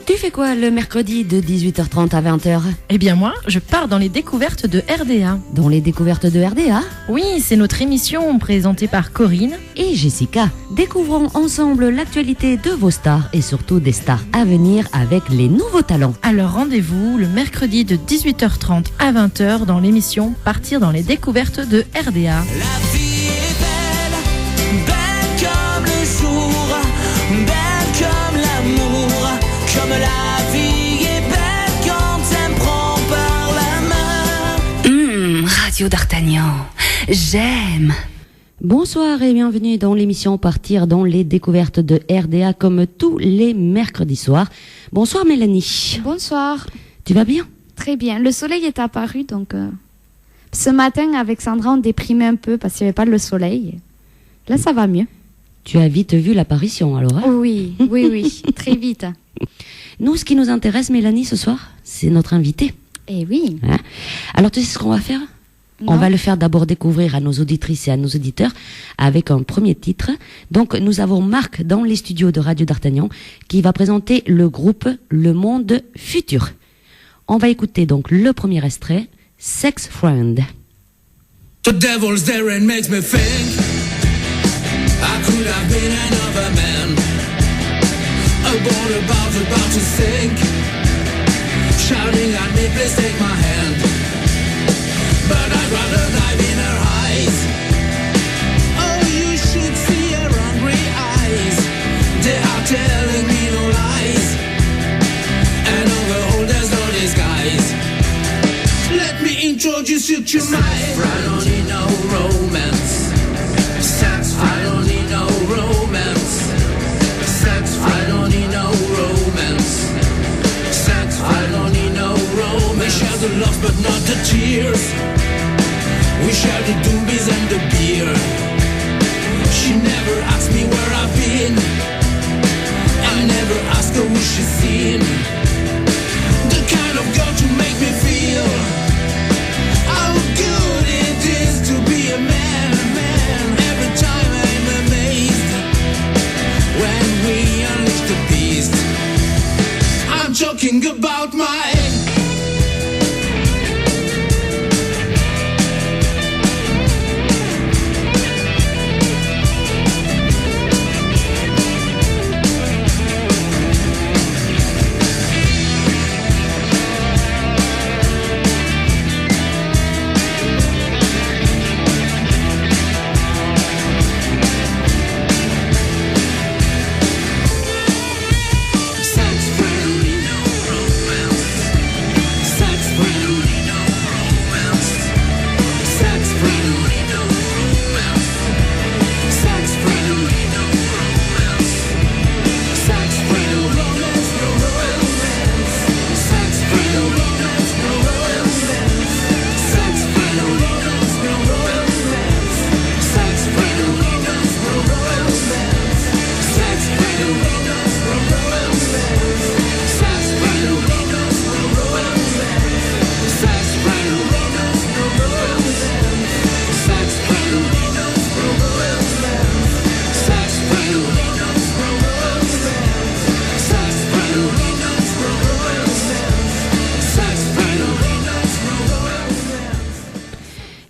Tu fais quoi le mercredi de 18h30 à 20h? Eh bien moi, je pars dans les découvertes de RDA. Dans les découvertes de RDA? Oui, c'est notre émission présentée par Corinne et Jessica. Découvrons ensemble l'actualité de vos stars et surtout des stars à venir avec les nouveaux talents. Alors rendez-vous le mercredi de 18h30 à 20h dans l'émission Partir dans les découvertes de RDA. La vie est belle, belle comme le jour, belle comme l'amour, comme la vie est belle quand elle me prend par la main. Radio d'Artagnan, j'aime. Bonsoir et bienvenue dans l'émission Partir dans les découvertes de RDA comme tous les mercredis soirs. Bonsoir Mélanie. Bonsoir. Tu vas bien? Très bien. Le soleil est apparu donc ce matin avec Sandra on déprimait un peu parce qu'il n'y avait pas le soleil. Là ça va mieux. Tu as vite vu l'apparition alors hein? Oui, très vite. Nous, ce qui nous intéresse Mélanie ce soir, c'est notre invité. Eh oui. Hein? Alors tu sais ce qu'on va faire? Non. On va le faire d'abord découvrir à nos auditrices et à nos auditeurs avec un premier titre. Donc nous avons Marc dans les studios de Radio d'Artagnan qui va présenter le groupe Le Monde Futur. On va écouter donc le premier extrait, Sex Friend. The devil's there and makes me think I could have been another man. A boat about to sink, shouting at me, please take my hand. But I'd rather dive in her eyes. Oh, you should see her hungry eyes. They are telling me no lies, and on the whole there's no disguise. Let me introduce you to my I don't need no romance. Sex, I don't need no romance. Sex, I don't need no romance. Sex, I don't need no romance. We share the love but not the tears. We share the doobies and the beer. She never asked me where I've been. I never ask her who she's seen. The kind of girl to make me feel how good it is to be a man. Every time I'm amazed when we unleash the beast. I'm talking about my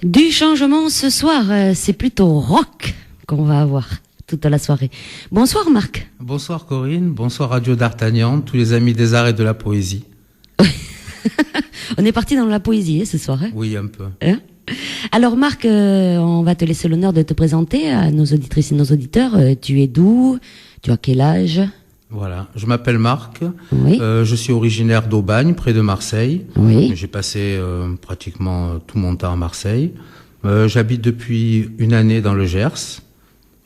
Du changement ce soir, c'est plutôt rock qu'on va avoir toute la soirée. Bonsoir Marc. Bonsoir Corinne, bonsoir Radio d'Artagnan, tous les amis des arts et de la poésie. On est parti dans la poésie ce soir. Hein? Oui, un peu. Hein? Alors Marc, on va te laisser l'honneur de te présenter à nos auditrices et nos auditeurs. Tu es d'où? Tu as quel âge? Voilà, je m'appelle Marc, oui. Je suis originaire d'Aubagne, près de Marseille. Oui. J'ai passé pratiquement tout mon temps à Marseille. J'habite depuis une année dans le Gers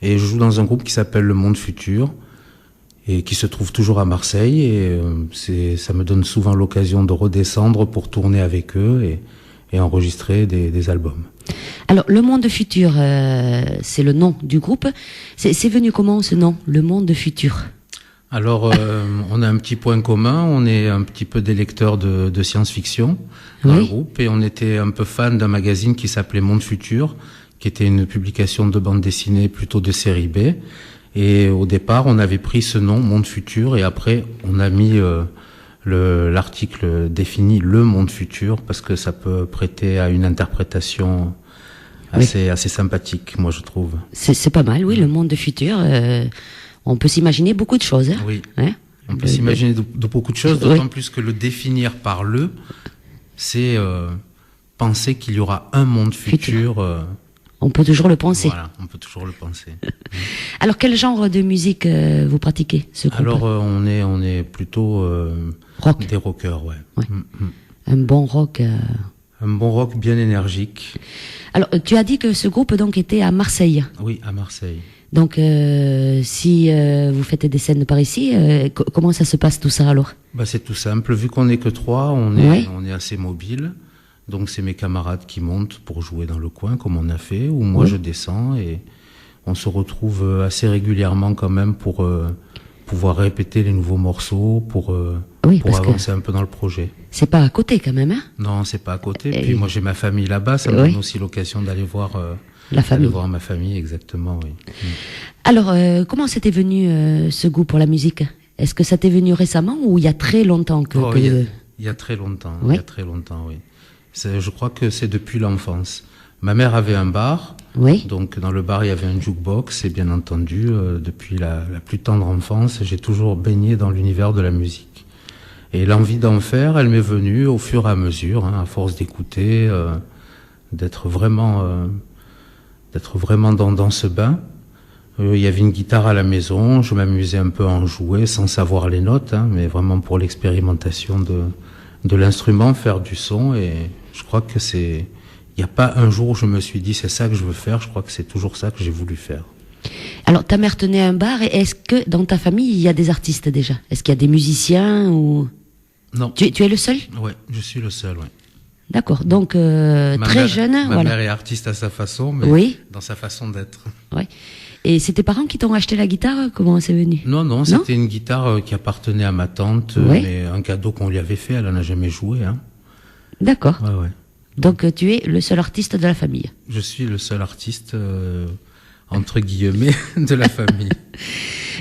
et je joue dans un groupe qui s'appelle Le Monde Futur et qui se trouve toujours à Marseille. Et ça me donne souvent l'occasion de redescendre pour tourner avec eux et enregistrer des albums. Alors, Le Monde Futur, c'est le nom du groupe. C'est venu comment ce nom, Le Monde Futur? Alors, on a un petit point commun, on est un petit peu des lecteurs de science-fiction dans le groupe, et on était un peu fan d'un magazine qui s'appelait Monde Futur, qui était une publication de bande dessinée plutôt de série B. Et au départ, on avait pris ce nom, Monde Futur, et après, on a mis l'article définit le monde futur parce que ça peut prêter à une interprétation assez sympathique, moi je trouve. C'est pas mal, oui, le monde futur. On peut s'imaginer beaucoup de choses. Hein. Oui. Hein, on peut s'imaginer de beaucoup de choses, d'autant plus que le définir par le, c'est penser qu'il y aura un monde futur. On peut toujours le penser. Voilà, on peut toujours le penser. Alors, quel genre de musique vous pratiquez, ce groupe? Alors, on est plutôt rock. Des rockers, ouais. Un bon rock. Un bon rock bien énergique. Alors, tu as dit que ce groupe donc était à Marseille. Oui, à Marseille. Donc, si vous faites des scènes par ici, comment ça se passe tout ça alors? Bah, c'est tout simple. Vu qu'on n'est que 3, on est assez mobile. Donc c'est mes camarades qui montent pour jouer dans le coin, comme on a fait, ou moi je descends et on se retrouve assez régulièrement quand même pour pouvoir répéter les nouveaux morceaux, pour avancer un peu dans le projet. C'est pas à côté quand même, hein? Non, c'est pas à côté. Puis moi j'ai ma famille là-bas, ça me donne aussi l'occasion d'aller voir d'aller voir ma famille, exactement. Oui. Alors, comment c'était venu ce goût pour la musique? Est-ce que ça t'est venu récemment ou il y a très longtemps il y a très longtemps. Il y a très longtemps, oui. Je crois que c'est depuis l'enfance. Ma mère avait un bar, donc dans le bar il y avait un jukebox et bien entendu, depuis la plus tendre enfance, j'ai toujours baigné dans l'univers de la musique. Et l'envie d'en faire, elle m'est venue au fur et à mesure, à force d'écouter, d'être vraiment dans ce bain. Il y avait une guitare à la maison, je m'amusais un peu à en jouer sans savoir les notes, mais vraiment pour l'expérimentation de l'instrument, faire du son, et je crois que il n'y a pas un jour où je me suis dit c'est ça que je veux faire, je crois que c'est toujours ça que j'ai voulu faire. Alors ta mère tenait un bar, et est-ce que dans ta famille il y a des artistes déjà? Est-ce qu'il y a des musiciens ou... Non. Tu es le seul? Oui, je suis le seul, oui. D'accord, donc très jeune. Ma mère est artiste à sa façon, mais dans sa façon d'être. Oui. Et c'est tes parents qui t'ont acheté la guitare? Comment c'est venu? Non, c'était une guitare qui appartenait à ma tante, mais un cadeau qu'on lui avait fait, elle n'en a jamais joué. D'accord. Ouais. Donc tu es le seul artiste de la famille? Je suis le seul artiste, entre guillemets, de la famille.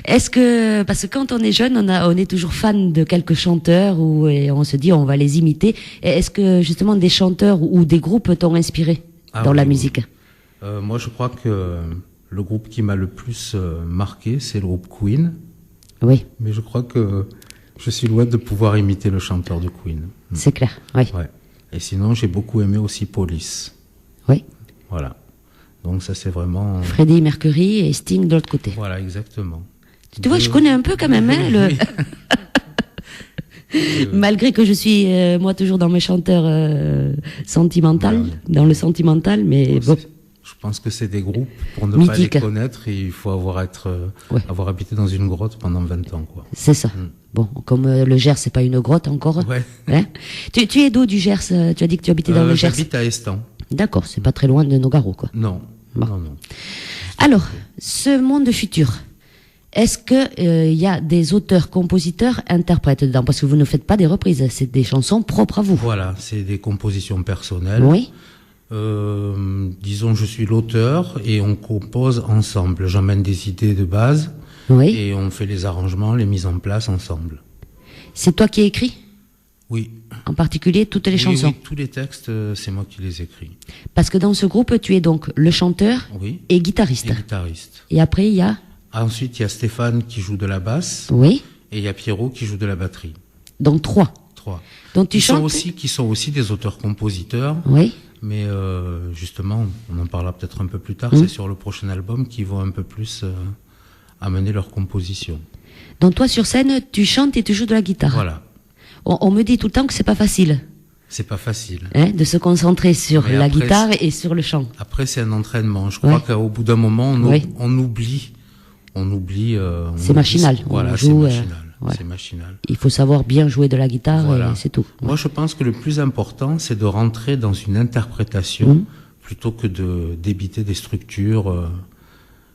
Est-ce que, parce que quand on est jeune, on est toujours fan de quelques chanteurs et on se dit on va les imiter. Est-ce que justement des chanteurs ou des groupes t'ont inspiré dans la musique? Moi je crois que le groupe qui m'a le plus marqué, c'est le groupe Queen. Oui. Mais je crois que je suis loin de pouvoir imiter le chanteur de Queen. C'est clair, oui. Ouais. Et sinon, j'ai beaucoup aimé aussi Police. Oui. Voilà. Donc ça, c'est vraiment... Freddie Mercury et Sting de l'autre côté. Voilà, exactement. Tu vois, je connais un peu quand même, malgré que je suis, moi, toujours dans mes chanteurs sentimentaux, dans le sentimental, mais bon... Je pense que c'est des groupes, pour ne mythique. Pas les connaître, il faut avoir habité dans une grotte pendant 20 ans, quoi. C'est ça. Bon, comme le Gers, c'est pas une grotte encore. Ouais. Tu es d'où du Gers? Tu as dit que tu habitais dans le Gers? J'habite à Estan. D'accord, c'est pas très loin de Nogaro, quoi. Non. Bon. Non. Alors, ce monde futur, est-ce que y a des auteurs, compositeurs, interprètes dedans? Parce que vous ne faites pas des reprises, c'est des chansons propres à vous. Voilà, c'est des compositions personnelles. Oui. Disons, je suis l'auteur et on compose ensemble. J'emmène des idées de base et on fait les arrangements, les mises en place ensemble. C'est toi qui écris? Oui. En particulier toutes les chansons? Oui, tous les textes, c'est moi qui les écris. Parce que dans ce groupe, tu es donc le chanteur et guitariste. Et après, il y a... Ensuite, il y a Stéphane qui joue de la basse. Oui. Et il y a Pierrot qui joue de la batterie. Donc 3. Donc tu chantes... qui sont aussi des auteurs-compositeurs. Oui. Mais justement, on en parlera peut-être un peu plus tard, c'est sur le prochain album qu'ils vont un peu plus amener leur composition. Donc toi, sur scène, tu chantes et tu joues de la guitare. Voilà. On me dit tout le temps que c'est pas facile. C'est pas facile. De se concentrer sur la guitare et sur le chant. Après, c'est un entraînement. Je crois qu'au bout d'un moment, on oublie. C'est machinal. Voilà, c'est machinal. C'est machinal. Il faut savoir bien jouer de la guitare et c'est tout. Moi, je pense que le plus important, c'est de rentrer dans une interprétation plutôt que de débiter des structures.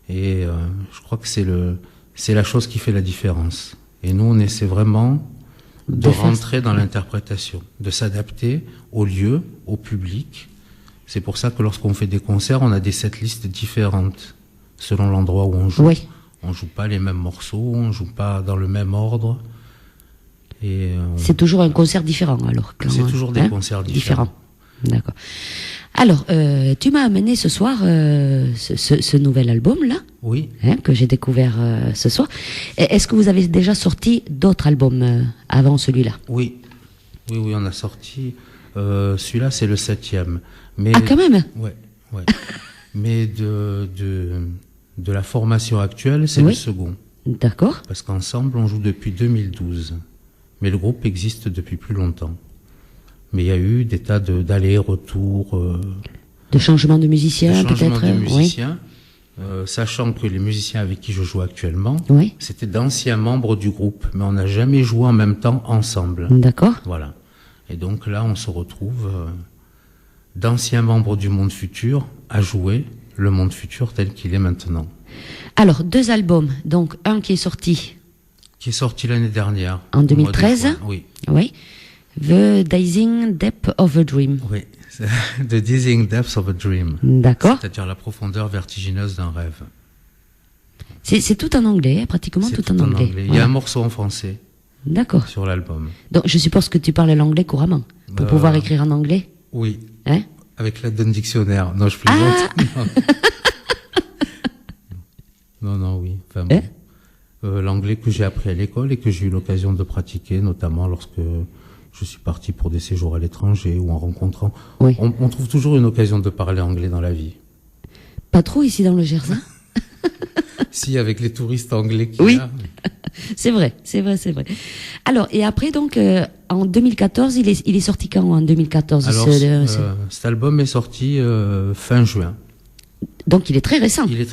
Et je crois que c'est la chose qui fait la différence. Et nous, on essaie vraiment de rentrer dans l'interprétation, de s'adapter au lieu, au public. C'est pour ça que lorsqu'on fait des concerts, on a des setlists différentes selon l'endroit où on joue. Oui. On joue pas les mêmes morceaux, on joue pas dans le même ordre. Et C'est toujours un concert différent alors. c'est toujours des concerts différents. D'accord. Alors, tu m'as amené ce soir ce nouvel album là, Oui. que j'ai découvert ce soir. Est-ce que vous avez déjà sorti d'autres albums avant celui-là? Oui, on a sorti. Celui-là, c'est le 7e. Mais, Ah, quand même. Ouais. Mais de la formation actuelle, c'est le second. D'accord. Parce qu'ensemble, on joue depuis 2012. Mais le groupe existe depuis plus longtemps. Mais il y a eu des tas d'allers-retours. De changement de musiciens, peut-être. De musiciens. Sachant que les musiciens avec qui je joue actuellement, c'était d'anciens membres du groupe, mais on n'a jamais joué en même temps ensemble. D'accord. Voilà. Et donc là, on se retrouve d'anciens membres du Monde Futur à jouer le Monde Futur tel qu'il est maintenant. Alors, 2 albums. Donc, un qui est sorti. Qui est sorti l'année dernière. En 2013. Oui. Oui. The Dazing Depth of a Dream. Oui. The Dazing Depth of a Dream. D'accord. C'est-à-dire la profondeur vertigineuse d'un rêve. C'est tout en anglais, pratiquement tout en anglais. Voilà. Il y a un morceau en français. D'accord. Sur l'album. Donc, je suppose que tu parles l'anglais couramment pour pouvoir écrire en anglais. Oui. Hein? Avec l'aide d'un dictionnaire. Non, je plaisante. Non, oui. Enfin, bon. L'anglais que j'ai appris à l'école et que j'ai eu l'occasion de pratiquer, notamment lorsque je suis parti pour des séjours à l'étranger ou en rencontrant. Oui. On trouve toujours une occasion de parler anglais dans la vie. Pas trop ici dans le Gers, hein? Si, avec les touristes anglais qu'il Oui. y a. C'est vrai. Alors, et après, donc, en 2014, il est sorti quand en 2014? Alors, cet album est sorti fin juin. Donc, il est très récent. Il est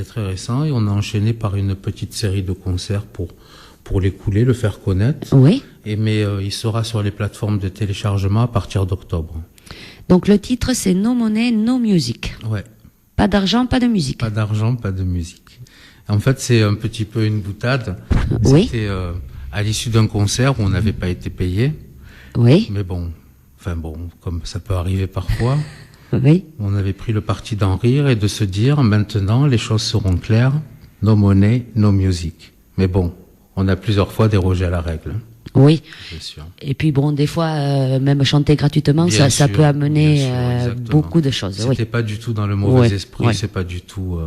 très récent et on a enchaîné par une petite série de concerts pour l'écouler, le faire connaître. Oui. Mais il sera sur les plateformes de téléchargement à partir d'octobre. Donc, le titre, c'est No Money, No Music. Ouais. Pas d'argent, pas de musique. Pas d'argent, pas de musique. En fait, c'est un petit peu une boutade. Oui. C'était à l'issue d'un concert où on n'avait pas été payé. Oui. Mais bon, comme ça peut arriver parfois, Oui. on avait pris le parti d'en rire et de se dire, maintenant, les choses seront claires. No money, no music. Mais bon, on a plusieurs fois dérogé à la règle. Oui. Bien sûr. Et puis bon, des fois, même chanter gratuitement, Bien ça sûr, peut amener bien sûr, beaucoup de choses. C'était Oui. pas du tout dans le mauvais Ouais, esprit, ouais. c'est pas du tout...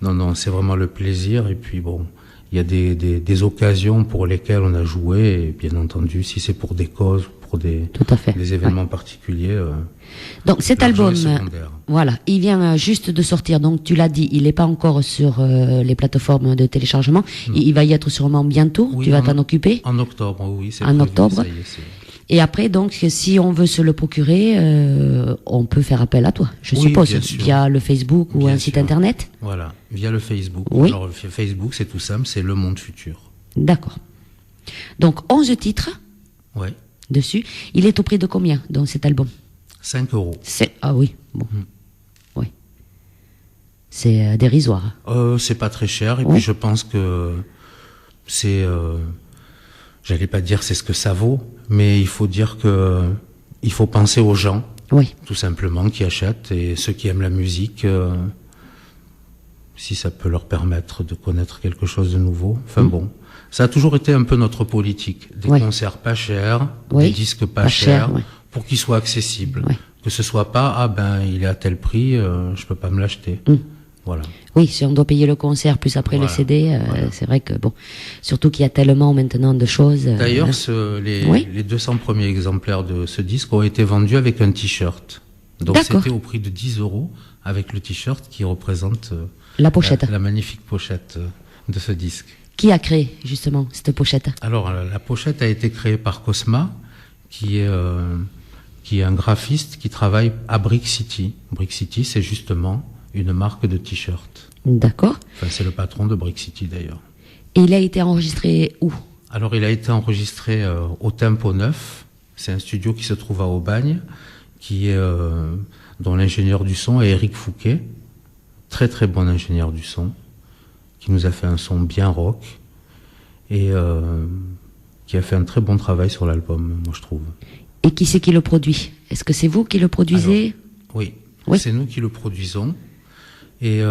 Non, c'est vraiment le plaisir. Et puis bon, il y a des occasions pour lesquelles on a joué. Et bien entendu, si c'est pour des causes, pour Tout à fait. des événements particuliers... Donc cet l'argent album, est secondaire. voilà, il vient juste de sortir. Donc tu l'as dit, il n'est pas encore sur les plateformes de téléchargement. Il va y être sûrement bientôt. Oui, tu vas t'en occuper. En octobre, oui. C'est En prévu, octobre. ça y est, Et après, donc, si on veut se le procurer, on peut faire appel à toi, je Oui, suppose, bien sûr. via le Facebook ou Bien un site sûr. internet. Voilà, via le Facebook. Oui. Alors, le Facebook, c'est tout simple, c'est Le Monde Futur. D'accord. Donc 11 titres Ouais, dessus. Il est au prix de combien dans cet album? 5 €. Ah oui, bon. Oui. C'est dérisoire. C'est pas très cher, et Oui. puis je pense que c'est... j'allais pas dire c'est ce que ça vaut, mais il faut dire que il faut penser aux gens, Oui. tout simplement, qui achètent, et ceux qui aiment la musique, si ça peut leur permettre de connaître quelque chose de nouveau. Enfin bon, ça a toujours été un peu notre politique. Des Oui. concerts pas chers, Oui. des disques pas Pas chers, chers, oui. pour qu'ils soient accessibles. Oui. Que ce soit pas, il est à tel prix, je peux pas me l'acheter. Voilà. Oui, si on doit payer le concert plus après Voilà, le CD, voilà. c'est vrai que bon, surtout qu'il y a tellement maintenant de choses. D'ailleurs, Oui. les 200 premiers exemplaires de ce disque ont été vendus avec un t-shirt. Donc D'accord. c'était au prix de 10 € avec le t-shirt qui représente La pochette. la magnifique pochette de ce disque. Qui a créé justement cette pochette? Alors la pochette a été créée par Cosma, qui est un graphiste qui travaille à Brick City. Brick City, c'est justement une marque de t-shirt. D'accord. Enfin, c'est le patron de Brick City d'ailleurs. Et il a été enregistré où? Alors, il a été enregistré au Tempo 9. C'est un studio qui se trouve à Aubagne, dont l'ingénieur du son est Eric Fouquet, très très bon ingénieur du son, qui nous a fait un son bien rock et qui a fait un très bon travail sur l'album, moi je trouve. Et qui c'est qui le produit? Est-ce que c'est vous qui le produisez? Oui, Oui. c'est nous qui le produisons et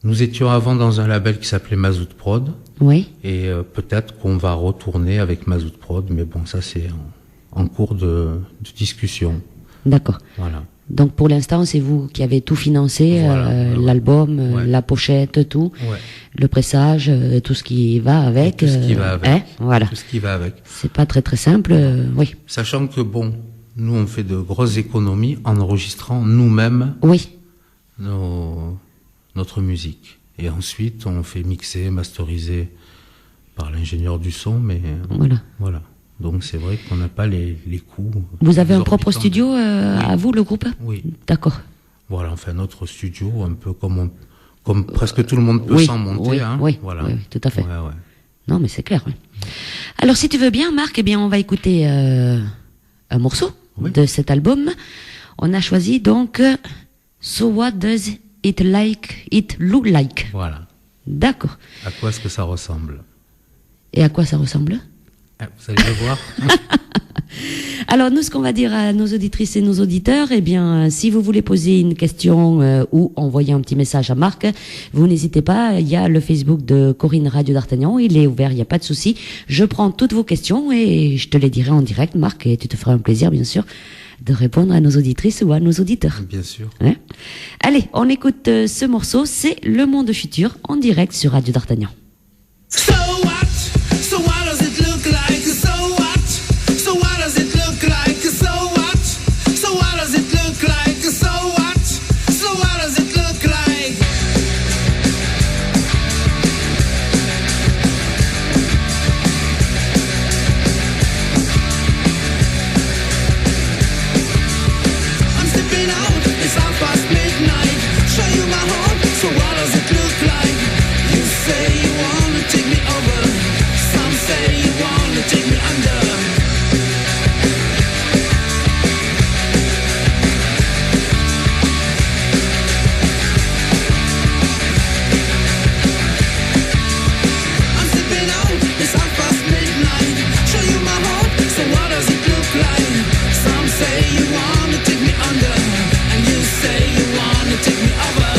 Nous étions avant dans un label qui s'appelait Mazout Prod. Oui. Et peut-être qu'on va retourner avec Mazout Prod, mais bon, ça c'est en cours de discussion. D'accord. Voilà. Donc pour l'instant, c'est vous qui avez tout financé, Voilà, l'album, ouais. la pochette, tout, Ouais. le pressage, tout ce qui va avec. Tout ce qui va avec. Hein, voilà. Tout ce qui va avec. C'est pas très très simple, oui. Sachant que bon, nous on fait de grosses économies en enregistrant nous-mêmes Oui, notre musique. Et ensuite, on fait mixer, masteriser par l'ingénieur du son, mais voilà. Donc c'est vrai qu'on n'a pas les coûts. Vous avez un propre exorbitants. studio à vous, le groupe? Oui. D'accord. Voilà, on fait notre studio, un peu comme presque tout le monde peut Oui, s'en monter. oui, hein. oui, Voilà. oui, tout à fait. Ouais. Non, mais c'est clair. Oui. Alors, si tu veux bien, Marc, eh bien, on va écouter un morceau de cet album. On a choisi donc So What Does It Look Like? Voilà. D'accord. À quoi est-ce que ça ressemble? Et à quoi ça ressemble? Vous allez le voir. Alors nous, ce qu'on va dire à nos auditrices et nos auditeurs, eh bien, si vous voulez poser une question ou envoyer un petit message à Marc, vous n'hésitez pas. Il y a le Facebook de Corinne Radio d'Artagnan, il est ouvert, il n'y a pas de souci. Je prends toutes vos questions et je te les dirai en direct, Marc, et tu te feras un plaisir, bien sûr, de répondre à nos auditrices ou à nos auditeurs. Bien sûr. Hein? Allez, on écoute ce morceau, c'est Le Monde Futur en direct sur Radio d'Artagnan. So what? So what does it look like? So what? So what does it look like? So what? So what does it look like? So what? So what does it look like? I'm stepping out, it's midnight. Show you my home, so what does it look like? You say you wanna take me over, some say you wanna take me under. I'm stepping out, it's midnight. Show you my home, so what does it look like? Some say you wanna take me under, and you say you wanna take me over.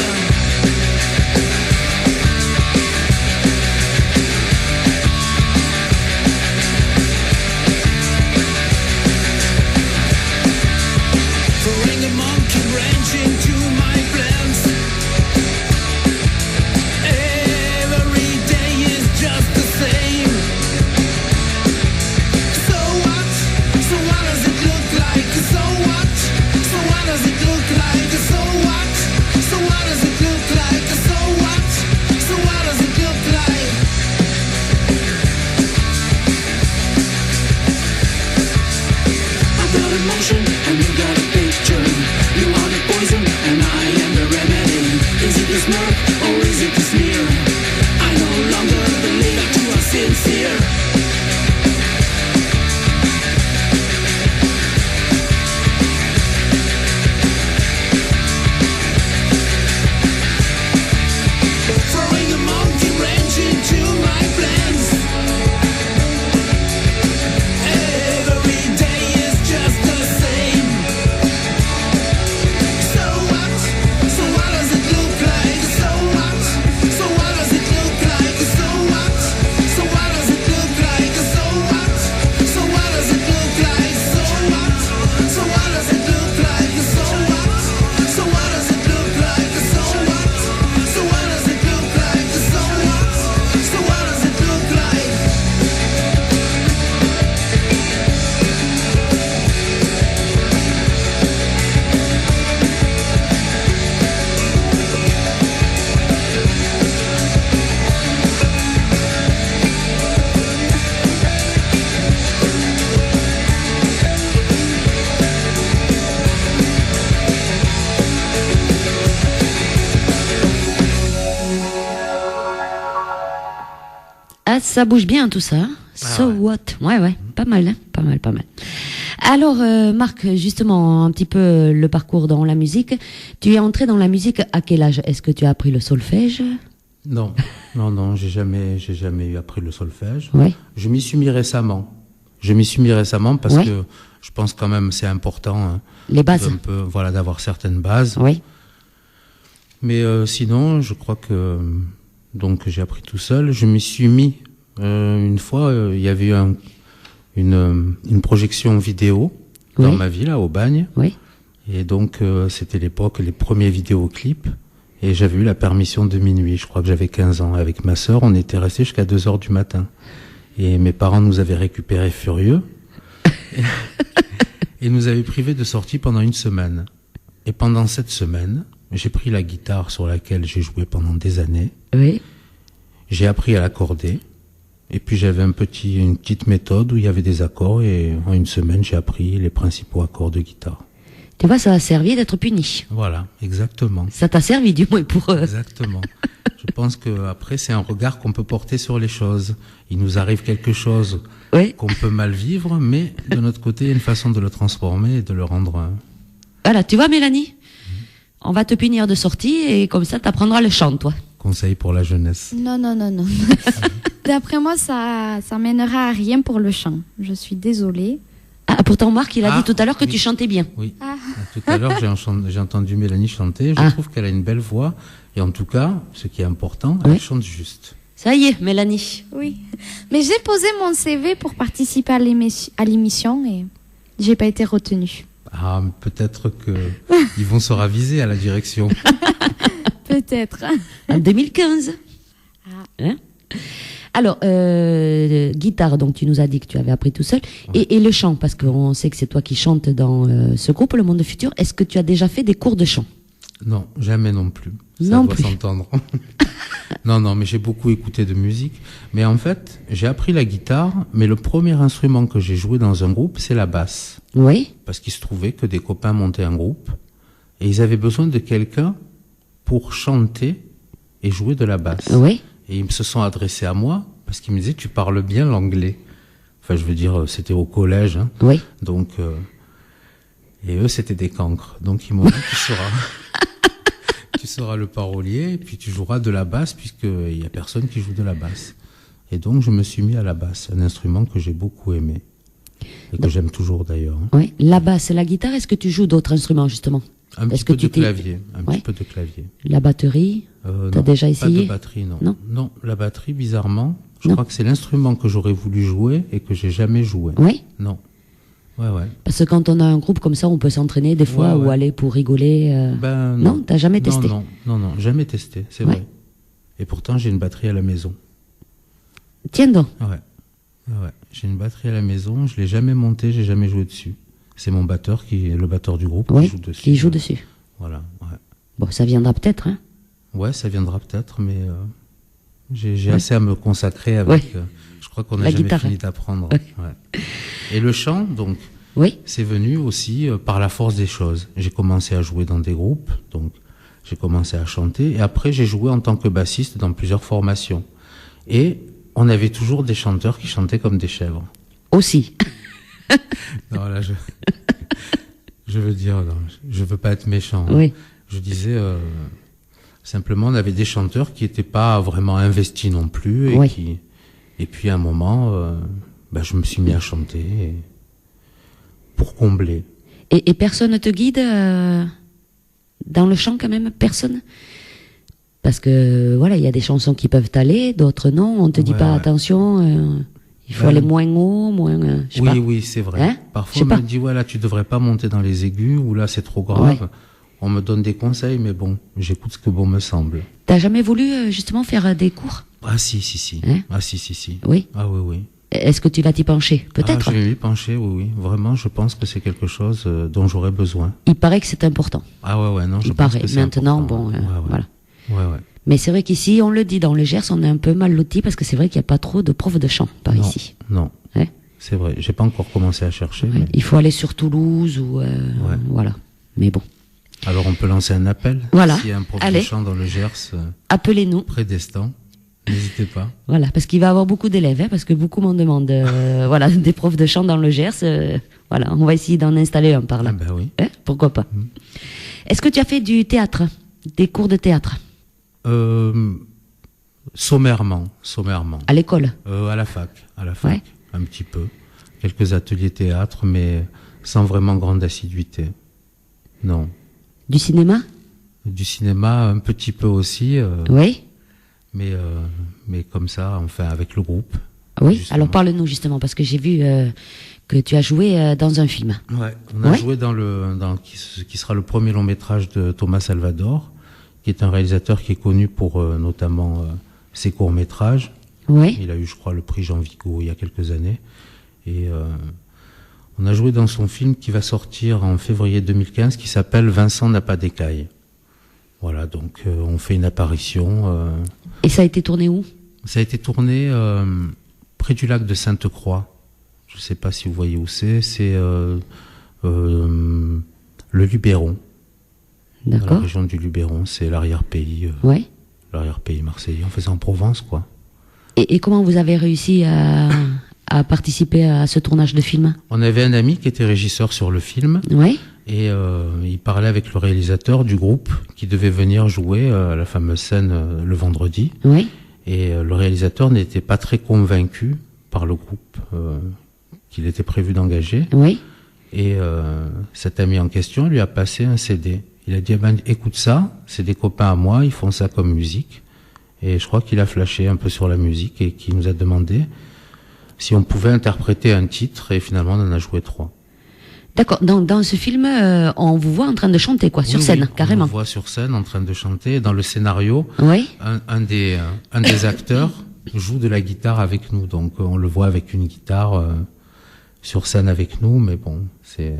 Throwing a monkey wrench into my plans. Every day is just the same. So what? So what does it look like? So what? So what does it look like? So what? So what does it look like? So what? So what does it look like? I got emotion and you got a picture. You want the poison and I am the remedy. Is it the smirk or is it the sneer? I no longer believe that you are sincere. Throwing a monkey wrench into my plans. Every day is just the same. So what? So what does it look like? So what? So what does it look like? So what? So what does it look like? So what? So what does it look like? So what? So what does it look like? So what? So what does it look like? So what? So what does it look like? So what? So what does it look like? Ah, ça bouge bien tout ça. Hein? So ouais. what? Ouais, pas mal, hein? Pas mal. Alors, Marc, justement, un petit peu le parcours dans la musique. Tu es entré dans la musique à quel âge? Est-ce que tu as appris le solfège? Non, j'ai jamais eu appris le solfège. Oui. Je m'y suis mis récemment. Parce Ouais. que je pense quand même c'est important. Les bases. D'avoir certaines bases. Oui. Mais sinon, je crois que donc j'ai appris tout seul. Je m'y suis mis une fois. Il y avait eu une projection vidéo dans Oui. ma ville, à Aubagne. Oui. Et donc c'était l'époque, les premiers vidéoclips. Et j'avais eu la permission de minuit. Je crois que j'avais 15 ans. Avec ma sœur, on était restés jusqu'à 2 heures du matin. Et mes parents nous avaient récupérés furieux. Et nous avaient privés de sortie pendant 1 semaine. Et pendant cette semaine, j'ai pris la guitare sur laquelle j'ai joué pendant des années. Oui. J'ai appris à l'accorder. Et puis j'avais une petite méthode où il y avait des accords. Et en 1 semaine, j'ai appris les principaux accords de guitare. Tu vois, ça a servi d'être puni. Voilà, exactement. Ça t'a servi, du moins, pour... Exactement. Je pense que après c'est un regard qu'on peut porter sur les choses. Il nous arrive quelque chose Oui. qu'on peut mal vivre, mais de notre côté, il y a une façon de le transformer et de le rendre... Voilà, tu vois, Mélanie, on va te punir de sortie et comme ça, t'apprendras le chant, toi. Conseil pour la jeunesse. Non. D'après moi, ça mènera à rien pour le chant. Je suis désolée. Ah, pourtant, Marc, il a Ah, dit tout à l'heure que oui. tu chantais bien. Oui. Ah. Tout à l'heure, j'ai entendu Mélanie chanter. Je Ah. trouve qu'elle a une belle voix. Et en tout cas, ce qui est important, Oui. elle chante juste. Ça y est, Mélanie. Oui. Mais j'ai posé mon CV pour participer à l'émission et j'ai pas été retenue. Ah, mais peut-être que ils vont se raviser à la direction. Peut-être. En 2015. Hein? Alors, guitare, donc tu nous as dit que tu avais appris tout seul. Et le chant, parce qu'on sait que c'est toi qui chantes dans ce groupe, Le Monde Futur. Est-ce que tu as déjà fait des cours de chant? Non, jamais non plus. Ça Non doit plus. s'entendre. Non, mais j'ai beaucoup écouté de musique. Mais en fait, j'ai appris la guitare, mais le premier instrument que j'ai joué dans un groupe, c'est la basse. Oui. Parce qu'il se trouvait que des copains montaient un groupe et ils avaient besoin de quelqu'un pour chanter et jouer de la basse. Oui. Et ils se sont adressés à moi parce qu'ils me disaient, tu parles bien l'anglais. Enfin, je veux dire, c'était au collège, hein. Oui. Donc, et eux, c'était des cancres. Donc, ils m'ont dit, tu seras le parolier, et puis tu joueras de la basse, puisqu'il y a personne qui joue de la basse. Et donc, je me suis mis à la basse, un instrument que j'ai beaucoup aimé. Et que j'aime toujours d'ailleurs. Hein. Oui. La basse, la guitare, est-ce que tu joues d'autres instruments, justement? Un Est-ce petit que peu tu de t'es- clavier. Un Ouais. petit peu de clavier. La batterie? T'as Non, déjà Pas essayé? de batterie, non. Non. Non, la batterie, bizarrement, je Non. crois que c'est l'instrument que j'aurais voulu jouer et que j'ai jamais joué. Oui. Non. Ouais. Parce que quand on a un groupe comme ça, on peut s'entraîner des fois Ouais, ou ouais. aller pour rigoler. Ben, Non, t'as jamais testé? Non, jamais testé, c'est Ouais. vrai. Et pourtant, j'ai une batterie à la maison. Tiens donc. Ouais. J'ai une batterie à la maison, je l'ai jamais montée, j'ai jamais joué dessus. C'est mon batteur qui est le batteur du groupe Oui. qui joue dessus. Qui joue dessus. Voilà, ouais. Bon, ça viendra peut-être, hein. Ouais, ça viendra peut-être, mais j'ai assez à me consacrer avec. Ouais. Je crois qu'on n'a La jamais guitare, fini hein. d'apprendre. Ouais. Ouais. Et le chant, donc, Oui. c'est venu aussi par la force des choses. J'ai commencé à jouer dans des groupes, donc j'ai commencé à chanter, et après j'ai joué en tant que bassiste dans plusieurs formations. Et on avait toujours des chanteurs qui chantaient comme des chèvres. Aussi. Non, là, je veux dire, non, je veux pas être méchant. hein. Oui. Je disais, simplement, on avait des chanteurs qui étaient pas vraiment investis non plus, et Oui. et puis à un moment, je me suis mis à chanter pour combler. Et personne ne te guide dans le chant quand même? Personne? Parce que voilà, il y a des chansons qui peuvent t'aller, d'autres non. On te dit Ouais, pas ouais. attention, il faut Ben, aller moins haut, moins. Je sais pas. Oui, c'est vrai. Hein Je Parfois, sais on pas. me dit, ouais, là, tu devrais pas monter dans les aigus, ou là, c'est trop grave. Ouais. On me donne des conseils, mais bon, j'écoute ce que bon me semble. T'as jamais voulu justement faire des cours? Ah, si. Hein Ah, si. Oui. Ah, oui. Est-ce que tu vas t'y pencher? Peut-être. Ah, je vais m'y pencher, oui. Vraiment, je pense que c'est quelque chose dont j'aurais besoin. Il paraît que c'est important. Ah, ouais, non, je Il pense paraît. que c'est Maintenant, important. bon, Ouais. voilà. Ouais. Mais c'est vrai qu'ici, on le dit, dans le Gers, on est un peu mal loti parce que c'est vrai qu'il n'y a pas trop de profs de chant par Non, ici. Non, Ouais. c'est vrai. J'ai pas encore commencé à chercher. Ouais. Mais... Il faut aller sur Toulouse ou voilà. Mais bon, Alors, on peut lancer un appel. Voilà. S'il y a un prof Allez. de chant dans le Gers, appelez-nous. près d'Estan, n'hésitez pas. Voilà, parce qu'il va avoir beaucoup d'élèves, hein, parce que beaucoup m'en demandent. Voilà, des profs de chant dans le Gers. Voilà, on va essayer d'en installer un par là. Ah, ben oui. Hein, pourquoi pas. Est-ce que tu as fait du théâtre, des cours de théâtre Sommairement. à l'école? À la fac, Ouais. un petit peu. Quelques ateliers théâtre, mais sans vraiment grande assiduité. Non. Du cinéma? Du cinéma, un petit peu aussi, Oui. mais comme ça, enfin, avec le groupe. Oui. Justement. Alors parle-nous justement, parce que j'ai vu que tu as joué dans un film. Ouais, on a Ouais. joué dans qui sera le premier long métrage de Thomas Salvador, qui est un réalisateur qui est connu pour notamment ses courts métrages. Oui. Il a eu, je crois, le prix Jean Vigo il y a quelques années. Et on a joué dans son film qui va sortir en février 2015, qui s'appelle Vincent n'a pas d'écailles. Voilà, donc on fait une apparition. Et ça a été tourné où? Ça a été tourné près du lac de Sainte-Croix. Je ne sais pas si vous voyez où c'est. C'est le Luberon. Dans la D'accord. région du Luberon, c'est l'arrière-pays, Ouais. l'arrière-pays marseillais. On faisait en Provence, quoi. Et comment vous avez réussi à participer à ce tournage de film? On avait un ami qui était régisseur sur le film. Oui. Et il parlait avec le réalisateur du groupe qui devait venir jouer à la fameuse scène le vendredi. Oui. Et le réalisateur n'était pas très convaincu par le groupe qu'il était prévu d'engager. Oui. Et cet ami en question lui a passé un CD. Il a dit, ben, écoute ça, c'est des copains à moi, ils font ça comme musique. Et je crois qu'il a flashé un peu sur la musique et qu'il nous a demandé si on pouvait interpréter un titre. Et finalement, on en a joué 3. D'accord. Dans ce film, on vous voit en train de chanter, quoi, sur Oui, scène, oui, carrément. On le voit sur scène en train de chanter. Dans le scénario, Oui. un des acteurs joue de la guitare avec nous. Donc on le voit avec une guitare sur scène avec nous. Mais bon, c'est...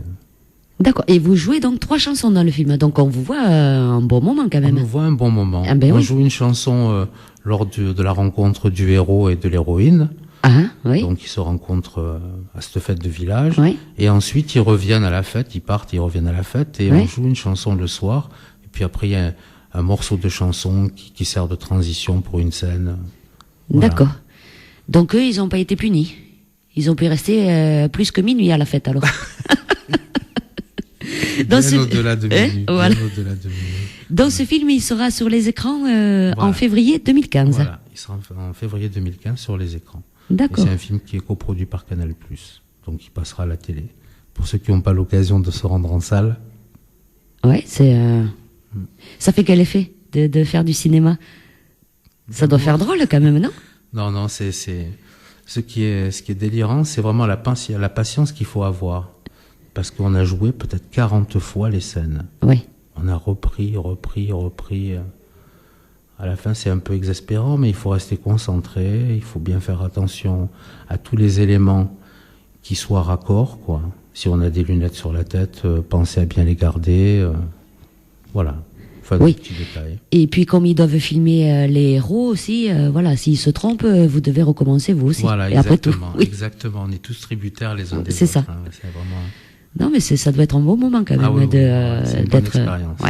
D'accord. Et vous jouez donc 3 chansons dans le film. Donc on vous voit un bon moment quand On même. nous voit un bon moment. Ah ben on oui. joue une chanson lors de la rencontre du héros et de l'héroïne. Ah, oui. Donc ils se rencontrent à cette fête de village. Oui. Et ensuite ils reviennent à la fête, ils partent, ils reviennent à la fête. Et Oui. on joue une chanson le soir. Et puis après il y a un morceau de chanson qui sert de transition pour une scène. Voilà. D'accord. Donc eux, ils n'ont pas été punis. Ils ont pu rester plus que minuit à la fête alors. Bien au-delà de minuit. Voilà. Bien au-delà de minuit. Dans ce film, il sera sur les écrans en Voilà. février 2015. Voilà, il sera en février 2015 sur les écrans. Et D'accord. c'est un film qui est coproduit par Canal+. Donc il passera à la télé. Pour ceux qui n'ont pas l'occasion de se rendre en salle. Ouais, c'est. Ça fait quel effet de faire du cinéma? Ça doit faire drôle quand même, non? Non, c'est ce qui est délirant, c'est vraiment la patience qu'il faut avoir. Parce qu'on a joué peut-être 40 fois les scènes. Oui. On a repris. À la fin, c'est un peu exaspérant, mais il faut rester concentré. Il faut bien faire attention à tous les éléments qui soient raccords, quoi. Si on a des lunettes sur la tête, pensez à bien les garder. Voilà. Enfin, Oui. des petits détails. Et puis comme ils doivent filmer les héros aussi, voilà, s'ils se trompent, vous devez recommencer vous aussi. Voilà, Et après tout. exactement. Oui. Exactement. On est tous tributaires les uns des C'est autres. ça. Hein. C'est vraiment... Non, mais ça doit être un bon moment quand même Ah oui, oui, c'est une bonne d'être. expérience. Ouais.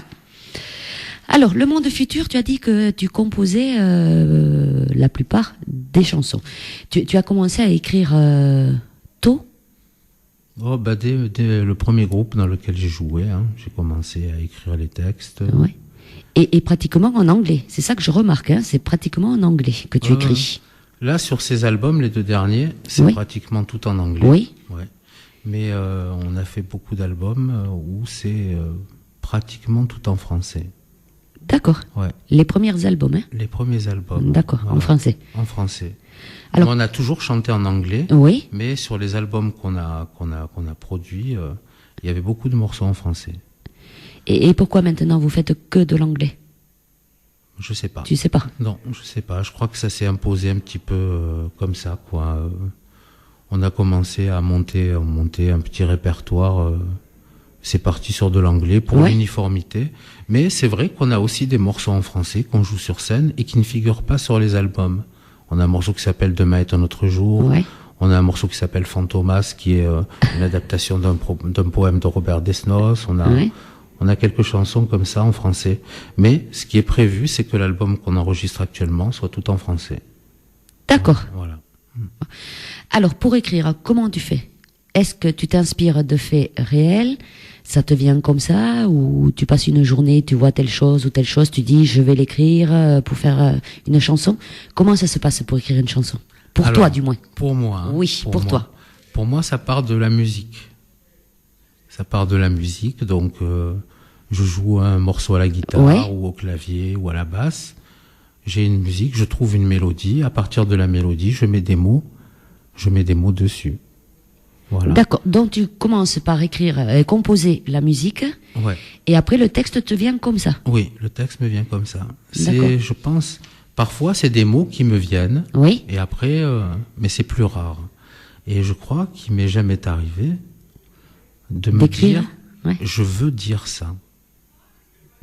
Alors, le monde futur, tu as dit que tu composais la plupart des chansons. Tu as commencé à écrire tôt? Oh, bah, dès le premier groupe dans lequel j'ai joué, hein, j'ai commencé à écrire les textes. Ouais. Et pratiquement en anglais. C'est ça que je remarque, hein, c'est pratiquement en anglais que tu écris. Là, sur ces albums, les 2 derniers, c'est Oui. pratiquement tout en anglais. Oui. Ouais. Mais on a fait beaucoup d'albums où c'est pratiquement tout en français. D'accord. Ouais. Les premiers albums, hein? Les premiers albums. D'accord, en Voilà. français. En français. Alors- Mais on a toujours chanté en anglais. Oui. Mais sur les albums qu'on a produits, il y avait beaucoup de morceaux en français. Et pourquoi maintenant vous faites que de l'anglais? Je sais pas. Tu sais pas. Non, je sais pas. Je crois que ça s'est imposé un petit peu comme ça, quoi. On a commencé à monter un petit répertoire. C'est parti sur de l'anglais pour Ouais. l'uniformité. Mais c'est vrai qu'on a aussi des morceaux en français qu'on joue sur scène et qui ne figurent pas sur les albums. On a un morceau qui s'appelle Demain est un autre jour. Ouais. On a un morceau qui s'appelle Fantomas, qui est une adaptation d'un poème de Robert Desnos. Ouais. On a quelques chansons comme ça en français. Mais ce qui est prévu, c'est que l'album qu'on enregistre actuellement soit tout en français. D'accord. Voilà. Alors, pour écrire, comment tu fais? Est-ce que tu t'inspires de faits réels? Ça te vient comme ça? Ou tu passes une journée, tu vois telle chose ou telle chose, tu dis je vais l'écrire pour faire une chanson? Comment ça se passe pour écrire une chanson? Pour Alors, toi, du moins. Pour moi. Hein, Oui, pour moi. toi. Pour moi, ça part de la musique. Ça part de la musique, donc je joue un morceau à la guitare Ouais. ou au clavier ou à la basse. J'ai une musique, je trouve une mélodie. À partir de la mélodie, je mets des mots dessus. Voilà. D'accord. Donc tu commences par écrire, composer la musique, Ouais. et après le texte te vient comme ça. Oui, le texte me vient comme ça. D'accord. Je pense, parfois c'est des mots qui me viennent, Oui. et après, mais c'est plus rare. Et je crois qu'il m'est jamais arrivé de me D'écrire. dire, Ouais. je veux dire ça.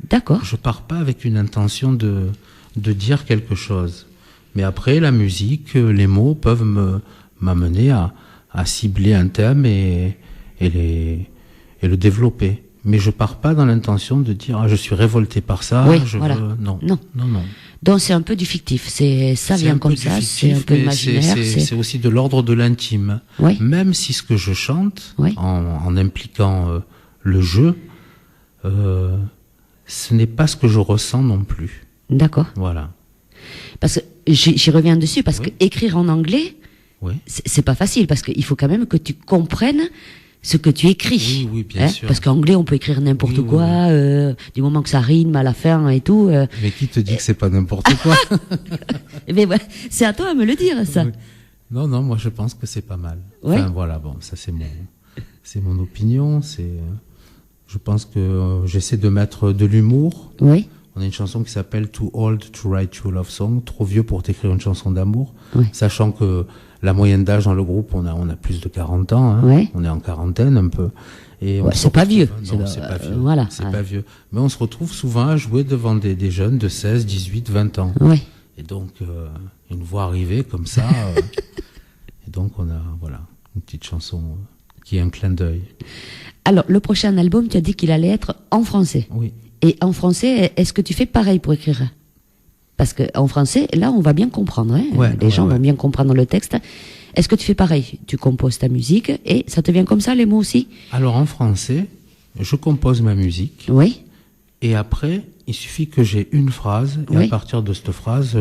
D'accord. Je pars pas avec une intention de dire quelque chose. Mais après, la musique, les mots peuvent m'amener à cibler un thème et le développer. Mais je pars pas dans l'intention de dire, ah, je suis révolté par ça, Oui, je voilà. veux, non. Non. Non, non. Donc c'est un peu du fictif. Ça C'est vient un comme peu du ça. C'est fictif, un peu mais imaginaire. c'est aussi de l'ordre de l'intime. Oui. Même si ce que je chante, Oui. en impliquant le jeu, ce n'est pas ce que je ressens non plus. D'accord. Voilà. Parce que j'y reviens dessus, parce Oui. que écrire en anglais, Oui. c'est pas facile, parce qu'il faut quand même que tu comprennes ce que tu écris. Oui, oui, bien sûr. Parce qu'en anglais, on peut écrire n'importe Oui, oui, quoi, du moment que ça rime à la fin et tout. Mais qui te dit que c'est pas n'importe quoi? Mais ouais, c'est à toi à me le dire, ça. Oui. Non, non, moi je pense que c'est pas mal. Ouais. Enfin voilà, bon, ça c'est mon opinion. Je pense que j'essaie de mettre de l'humour. Oui. On a une chanson qui s'appelle Too Old to Write Your Love Song, trop vieux pour t'écrire une chanson d'amour. Oui. Sachant que la moyenne d'âge dans le groupe, on a plus de 40 ans. Hein. Ouais. On est en quarantaine un peu. Et on Ouais, se c'est pas retrouve- vieux. Non, C'est c'est pas- pas vieux. voilà. C'est Ouais. pas vieux. Mais on se retrouve souvent à jouer devant des jeunes de 16, 18, 20 ans. Oui. Et donc, une voix arriver comme ça. Et donc, on a, voilà, une petite chanson qui est un clin d'œil. Alors, le prochain album, tu as dit qu'il allait être en français. Oui. Et en français, est-ce que tu fais pareil pour écrire? Parce que en français, là, on va bien comprendre. Hein. Ouais, Les gens ouais. vont bien comprendre le texte. Est-ce que tu fais pareil? Tu composes ta musique et ça te vient comme ça, les mots aussi? Alors, en français, je compose ma musique. Oui. Et après, il suffit que j'ai une phrase. Et Oui. à partir de cette phrase,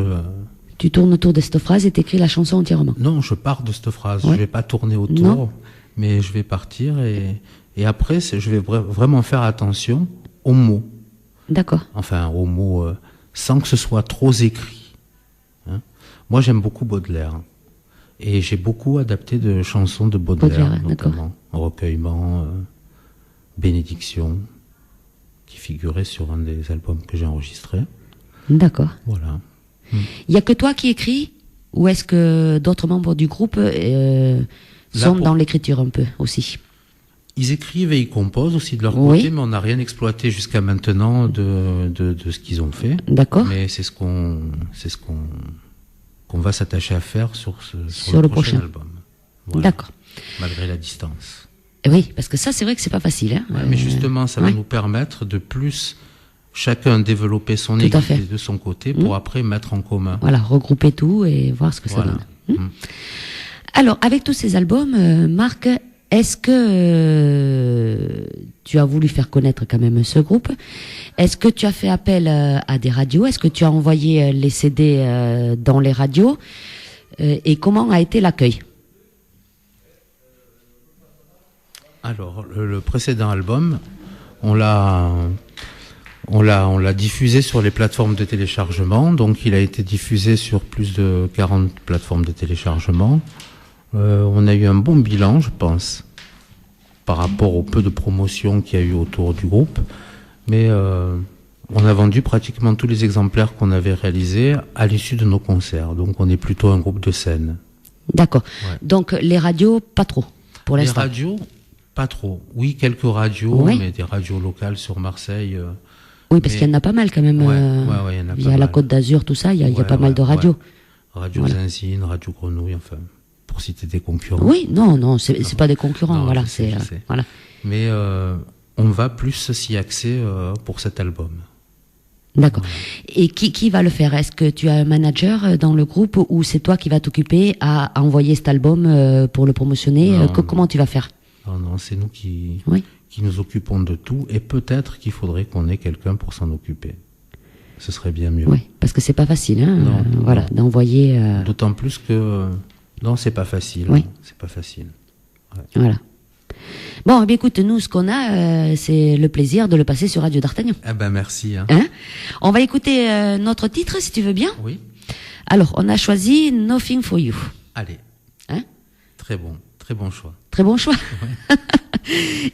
Tu tournes autour de cette phrase et t'écris la chanson entièrement. non, je pars de cette phrase. Ouais. Je vais pas tourner autour, Non. mais je vais partir et après, je vais vraiment faire attention aux mots. D'accord. Enfin, aux mots, sans que ce soit trop écrit. Hein. Moi, j'aime beaucoup Baudelaire. Et j'ai beaucoup adapté de chansons de Baudelaire, Baudelaire, d'accord. notamment. Recueillement, Bénédiction, qui figurait sur un des albums que j'ai enregistrés. D'accord. Voilà. Il y a que toi qui écris ou est-ce que d'autres membres du groupe sont pour- dans l'écriture un peu aussi? Ils écrivent et ils composent aussi de leur Oui. côté, mais on n'a rien exploité jusqu'à maintenant de ce qu'ils ont fait. D'accord. Mais c'est ce qu'on va s'attacher à faire sur Sur le le prochain prochain. album. Voilà. D'accord. Malgré la distance. Oui, parce que ça, c'est vrai que c'est pas facile. Hein. Ouais, mais justement, ça va ouais. nous permettre de plus chacun développer son Tout à équipe fait. de son côté pour après mettre en commun. Voilà, regrouper tout et voir ce que Voilà. ça donne. Alors, avec tous ces albums, Marc, est-ce que tu as voulu faire connaître quand même ce groupe? Est-ce que tu as fait appel à des radios? Est-ce que tu as envoyé les CD dans les radios? Et comment a été l'accueil? Alors, le précédent album, on l'a diffusé sur les plateformes de téléchargement. Donc, il a été diffusé sur plus de 40 plateformes de téléchargement. On a eu un bon bilan, je pense, par rapport au peu de promotion qu'il y a eu autour du groupe. Mais on a vendu pratiquement tous les exemplaires qu'on avait réalisés à l'issue de nos concerts. Donc, on est plutôt un groupe de scène. D'accord. Ouais. Donc, les radios, pas trop, pour Les l'instant. radios, pas trop. Oui, quelques radios, Oui. mais des radios locales sur Marseille. Oui, parce mais- qu'il y en a pas mal quand même. Ouais, il y en a il y pas a la mal. Côte d'Azur, tout ça, il y a Ouais, pas mal de radios. ouais. Radio Voilà. Zinzine, Radio Grenouille, enfin, pour citer des concurrents. Oui, non, c'est pas des concurrents, Non, voilà, je sais, c'est je sais. voilà. Mais on va plus s'y axer pour cet album. D'accord. Et qui va le faire? Est-ce que tu as un manager dans le groupe ou c'est toi qui vas t'occuper à envoyer cet album pour le promotionner? Non. Comment tu vas faire? Non, c'est nous qui Oui. nous occupons de tout et peut-être qu'il faudrait qu'on ait quelqu'un pour s'en occuper. Ce serait bien mieux. Oui, parce que c'est pas facile, hein, Non, voilà, non. d'envoyer. D'autant plus que non, c'est pas facile. Oui. C'est pas facile. Voilà. Bon, eh bien, écoute, nous, ce qu'on a, c'est le plaisir de le passer sur Radio d'Artagnan. Eh ben merci. Hein. Hein? On va écouter notre titre, si tu veux bien. Oui. Alors, on a choisi Nothing for You. Allez. Hein? Très bon choix. Très bon choix.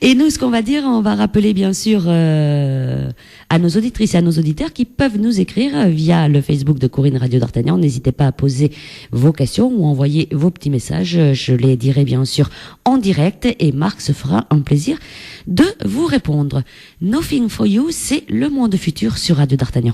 Et nous, ce qu'on va dire, on va rappeler bien sûr à nos auditrices et à nos auditeurs qui peuvent nous écrire via le Facebook de Corinne Radio d'Artagnan. N'hésitez pas à poser vos questions ou envoyer vos petits messages. Je les dirai bien sûr en direct et Marc se fera un plaisir de vous répondre. Nothing for You, c'est le monde futur sur Radio d'Artagnan.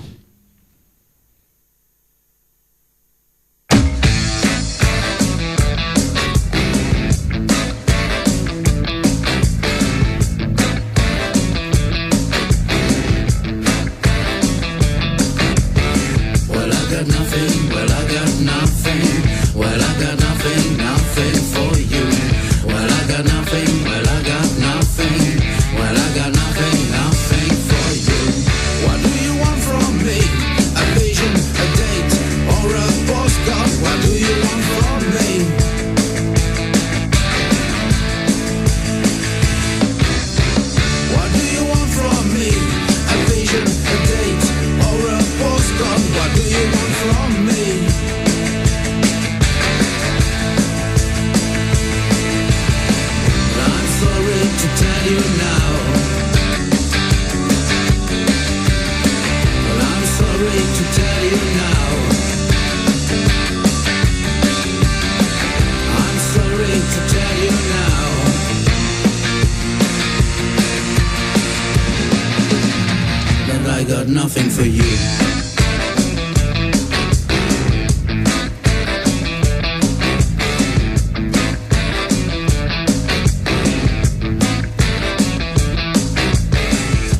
Nothing for you.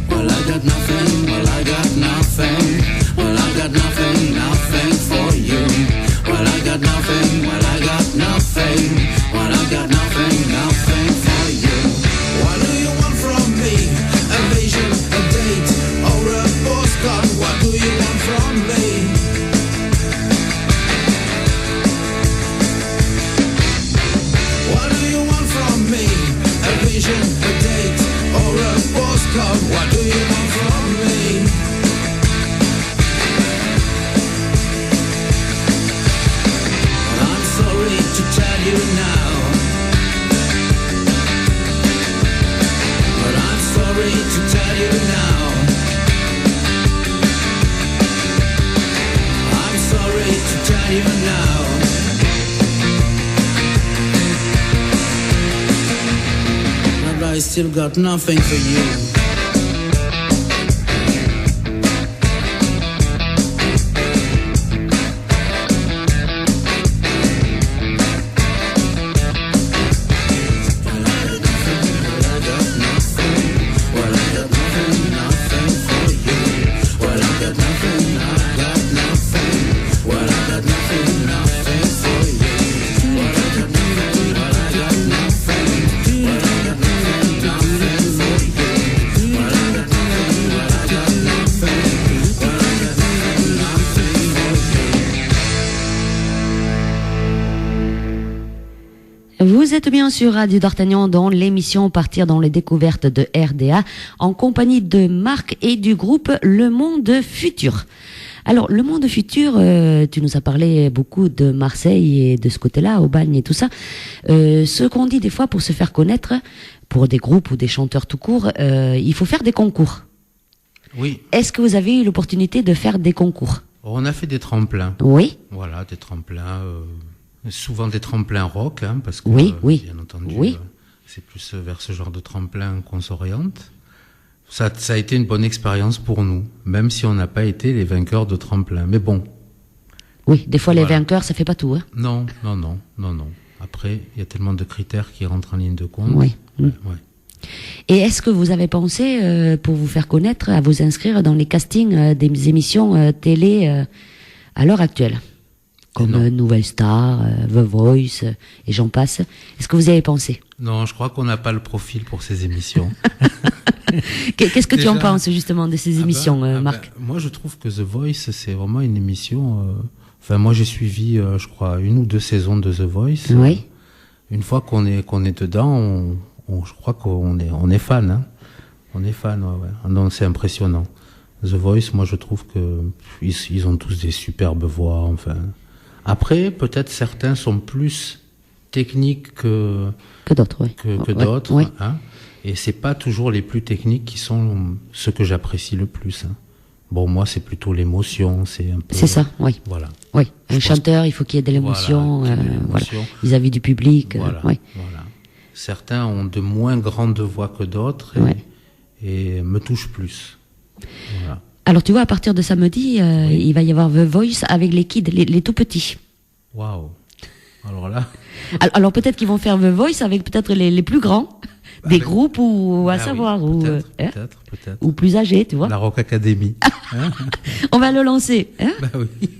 Well, I got nothing. Well, I got nothing. Well, I got nothing. Nothing for you. Well, I got nothing. Well, I got nothing. Well, I got nothing. Nothing for you. What do you want from me? A vision, a date, or a postcard? What do you want from me? What do you want from me? A vision, a date, or a postcard? What do you want from me? I'm sorry to tell you now, but I'm sorry to tell you now. I'm sorry to tell you now. But I still got nothing for you. Vous êtes bien sur Radio d'Artagnan dans l'émission Partir dans les découvertes de RDA en compagnie de Marc et du groupe Le Monde Futur. Alors, Le Monde Futur, tu nous as parlé beaucoup de Marseille et de ce côté-là, au Bagne et tout ça. Ce qu'on dit des fois pour se faire connaître, pour des groupes ou des chanteurs tout court, il faut faire des concours. Oui. Est-ce que vous avez eu l'opportunité de faire des concours? On a fait des tremplins. Oui. Voilà, des tremplins, souvent des tremplins rock, hein, parce que, Oui, oui. bien entendu, Oui. c'est plus vers ce genre de tremplin qu'on s'oriente. Ça a été une bonne expérience pour nous, même si on n'a pas été les vainqueurs de tremplin. Mais bon. Oui, des fois les Voilà. vainqueurs, ça fait pas tout, hein. Non. Après, il y a tellement de critères qui rentrent en ligne de compte. Oui. Ouais. Et est-ce que vous avez pensé, pour vous faire connaître, à vous inscrire dans les castings des émissions télé à l'heure actuelle, comme Non. Nouvelle Star, The Voice, et j'en passe? Est-ce que vous y avez pensé? Non, je crois qu'on n'a pas le profil pour ces émissions. Qu'est-ce que tu en Déjà- penses justement de ces émissions, Marc? Moi, je trouve que The Voice, c'est vraiment une émission. Enfin, moi, j'ai suivi, je crois, 1 ou 2 saisons de The Voice. Oui. Une fois qu'on est dedans, je crois on est fan, hein. On est fan, ouais. Non, c'est impressionnant. The Voice, moi je trouve que ils ont tous des superbes voix, enfin. Après, peut-être certains sont plus techniques que d'autres, ouais. que d'autres, ouais. Hein. Et c'est pas toujours les plus techniques qui sont ceux que j'apprécie le plus, hein. Bon, moi, c'est plutôt l'émotion, c'est un peu... C'est ça, oui. Voilà. Oui, un chanteur, il faut qu'il y ait de l'émotion, voilà. Vis-à-vis du public. Voilà. Certains ont de moins grandes voix que d'autres et me touchent plus. Voilà. Alors, tu vois, à partir de samedi, il va y avoir The Voice avec les kids, les tout petits. Waouh. Alors là... Alors peut-être qu'ils vont faire The Voice avec peut-être les plus grands. Des groupes ou à savoir, ou peut-être. ou plus âgés, tu vois. La Rock Academy. Hein. On va le lancer, hein. Bah oui.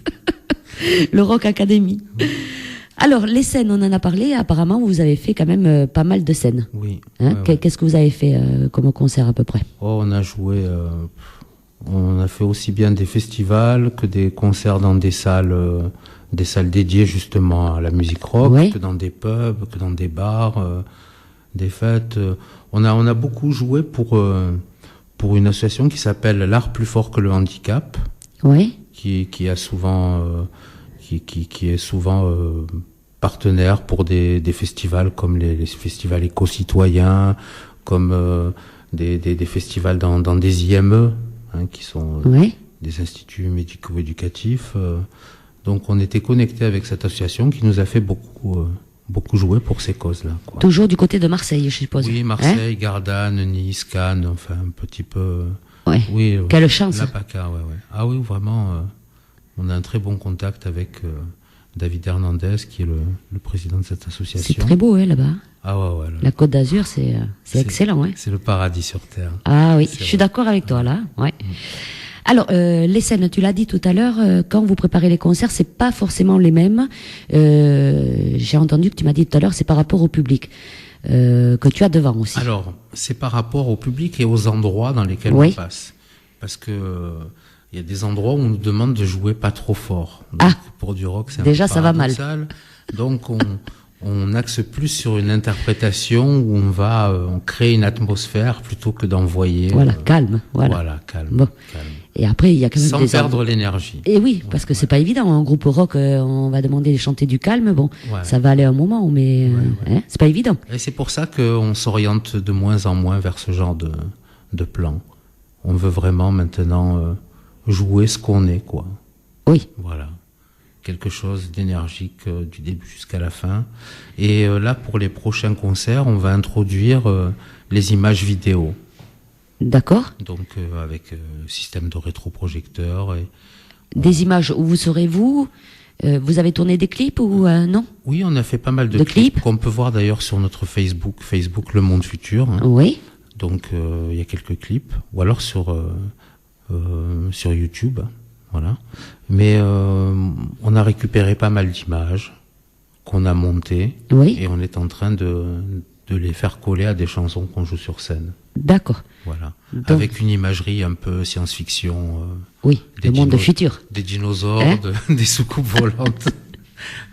Le Rock Academy. Oui. Alors les scènes, on en a parlé. Apparemment, vous avez fait quand même pas mal de scènes. Oui. Hein. Qu'est-ce que vous avez fait comme concert à peu près? On a joué. On a fait aussi bien des festivals que des concerts dans des salles dédiées justement à la musique rock, que dans des pubs, que dans des bars. Des fêtes. On a beaucoup joué pour une association qui s'appelle l'Art plus fort que le handicap. Oui. Qui a souvent qui est souvent partenaire pour des festivals comme les festivals éco-citoyens, comme des festivals dans des IME, hein, qui sont des instituts médico-éducatifs. Donc on était connecté avec cette association qui nous a fait beaucoup joué pour ces causes-là, quoi. Toujours du côté de Marseille, je suppose. Oui, Marseille, Gardanne, Nice, Cannes, enfin un petit peu. Ouais. Oui. Quelle chance. La PACA, ouais. Ah oui, vraiment, on a un très bon contact avec David Hernandez, qui est le président de cette association. C'est très beau, là-bas. Ah ouais. La Côte d'Azur, c'est excellent, ouais. C'est le paradis sur terre. Ah oui, je suis d'accord avec toi là, ouais. Alors, les scènes, tu l'as dit tout à l'heure, quand vous préparez les concerts, c'est pas forcément les mêmes. J'ai entendu que tu m'as dit tout à l'heure, c'est par rapport au public que tu as devant aussi. Alors, c'est par rapport au public et aux endroits dans lesquels on passe. Parce que il y a des endroits où on nous demande de jouer pas trop fort. Donc, pour du rock, c'est déjà ça va mal. Donc on axe plus sur une interprétation où on crée une atmosphère plutôt que d'envoyer. Voilà, calme. Voilà, calme. Bon. Calme. Et après, il y a quand même sans perdre l'énergie. Et oui, parce que c'est pas évident. Un groupe rock, on va demander de chanter du calme. Bon, ça va aller un moment, mais hein, c'est pas évident. Et c'est pour ça qu'on s'oriente de moins en moins vers ce genre de plan. On veut vraiment maintenant jouer ce qu'on est, quoi. Oui. Voilà. Quelque chose d'énergique du début jusqu'à la fin. Et là, pour les prochains concerts, on va introduire les images vidéo. D'accord. Donc avec système de rétroprojecteur. Des images où vous serez vous avez tourné des clips ou non? Oui, on a fait pas mal de clips qu'on peut voir d'ailleurs sur notre Facebook Le Monde Futur. Hein. Oui. Donc il y a quelques clips, ou alors sur YouTube. Voilà. Mais on a récupéré pas mal d'images qu'on a montées et on est en train de les faire coller à des chansons qu'on joue sur scène. D'accord. Voilà. Donc, avec une imagerie un peu science-fiction. Oui, le monde futur. Des dinosaures, des soucoupes volantes.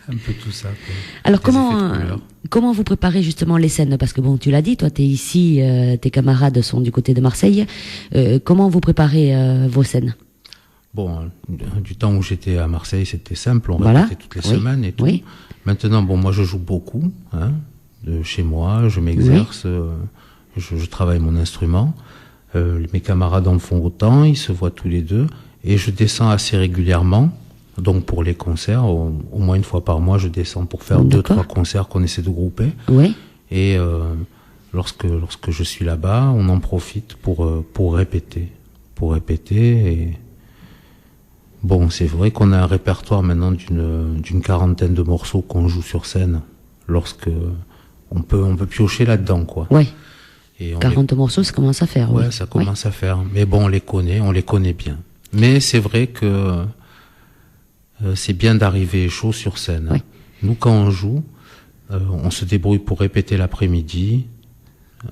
Un peu tout ça, quoi. Alors comment vous préparez justement les scènes? Parce que bon, tu l'as dit, toi t'es ici, tes camarades sont du côté de Marseille. Comment vous préparez vos scènes? Bon, du temps où j'étais à Marseille, c'était simple, on répétait toutes les semaines et tout. Oui. Maintenant, bon, moi je joue beaucoup, hein, de chez moi, je m'exerce, je travaille mon instrument. Mes camarades en font autant, ils se voient tous les deux, et je descends assez régulièrement. Donc pour les concerts, au moins une fois par mois, je descends pour faire 2-3 concerts qu'on essaie de grouper. Oui. Et lorsque je suis là-bas, on en profite pour répéter. Et bon, c'est vrai qu'on a un répertoire maintenant d'une quarantaine de morceaux qu'on joue sur scène. Lorsque on peut piocher là-dedans, quoi. Ouais. Et 40 morceaux, ça commence à faire. Ouais, ça commence à faire. Mais bon, on les connaît bien. Mais c'est vrai que c'est bien d'arriver chaud sur scène. Ouais. Nous, quand on joue, on se débrouille pour répéter l'après-midi.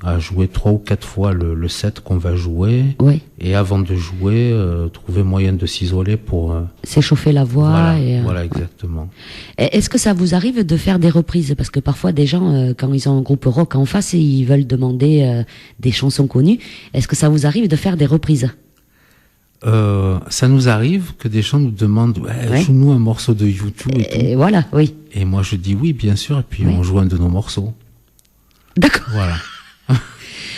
à jouer 3 ou 4 fois le set qu'on va jouer. Oui. Et avant de jouer, trouver moyen de s'isoler pour... S'échauffer la voix. voilà, et, voilà, exactement. Est-ce que ça vous arrive de faire des reprises? Parce que parfois des gens, quand ils ont un groupe rock en face, ils veulent demander des chansons connues. Est-ce que ça vous arrive de faire des reprises? Ça nous arrive que des gens nous demandent Ouais. joue-nous un morceau de U2 et tout. Et voilà, oui. Et moi je dis oui, bien sûr, et puis Oui. on joue un de nos morceaux. D'accord. Voilà.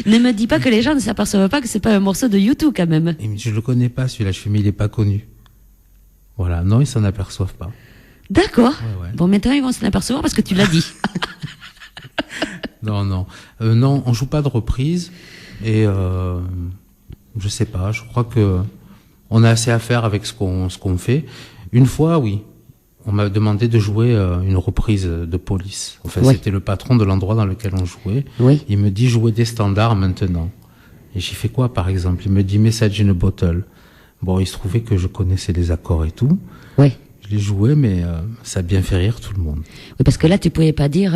Ne me dis pas que les gens ne s'aperçoivent pas que c'est pas un morceau de U2 quand même. Et je le connais pas celui-là, je fais mais il est pas connu. Voilà, non, ils s'en aperçoivent pas. D'accord. Ouais. Bon, maintenant ils vont s'en apercevoir parce que tu l'as dit. Non, non, on joue pas de reprise et je sais pas, je crois que on a assez à faire avec ce qu'on fait. Une fois, oui, on m'a demandé de jouer une reprise de Police. Enfin, Oui. c'était le patron de l'endroit dans lequel on jouait. Oui. Il me dit jouer des standards maintenant. Et j'ai fait quoi, par exemple? Il me dit Message in a Bottle. Bon, il se trouvait que je connaissais les accords et tout. Oui. Je l'ai joué, mais ça a bien fait rire tout le monde. Oui, parce que là, tu pouvais pas dire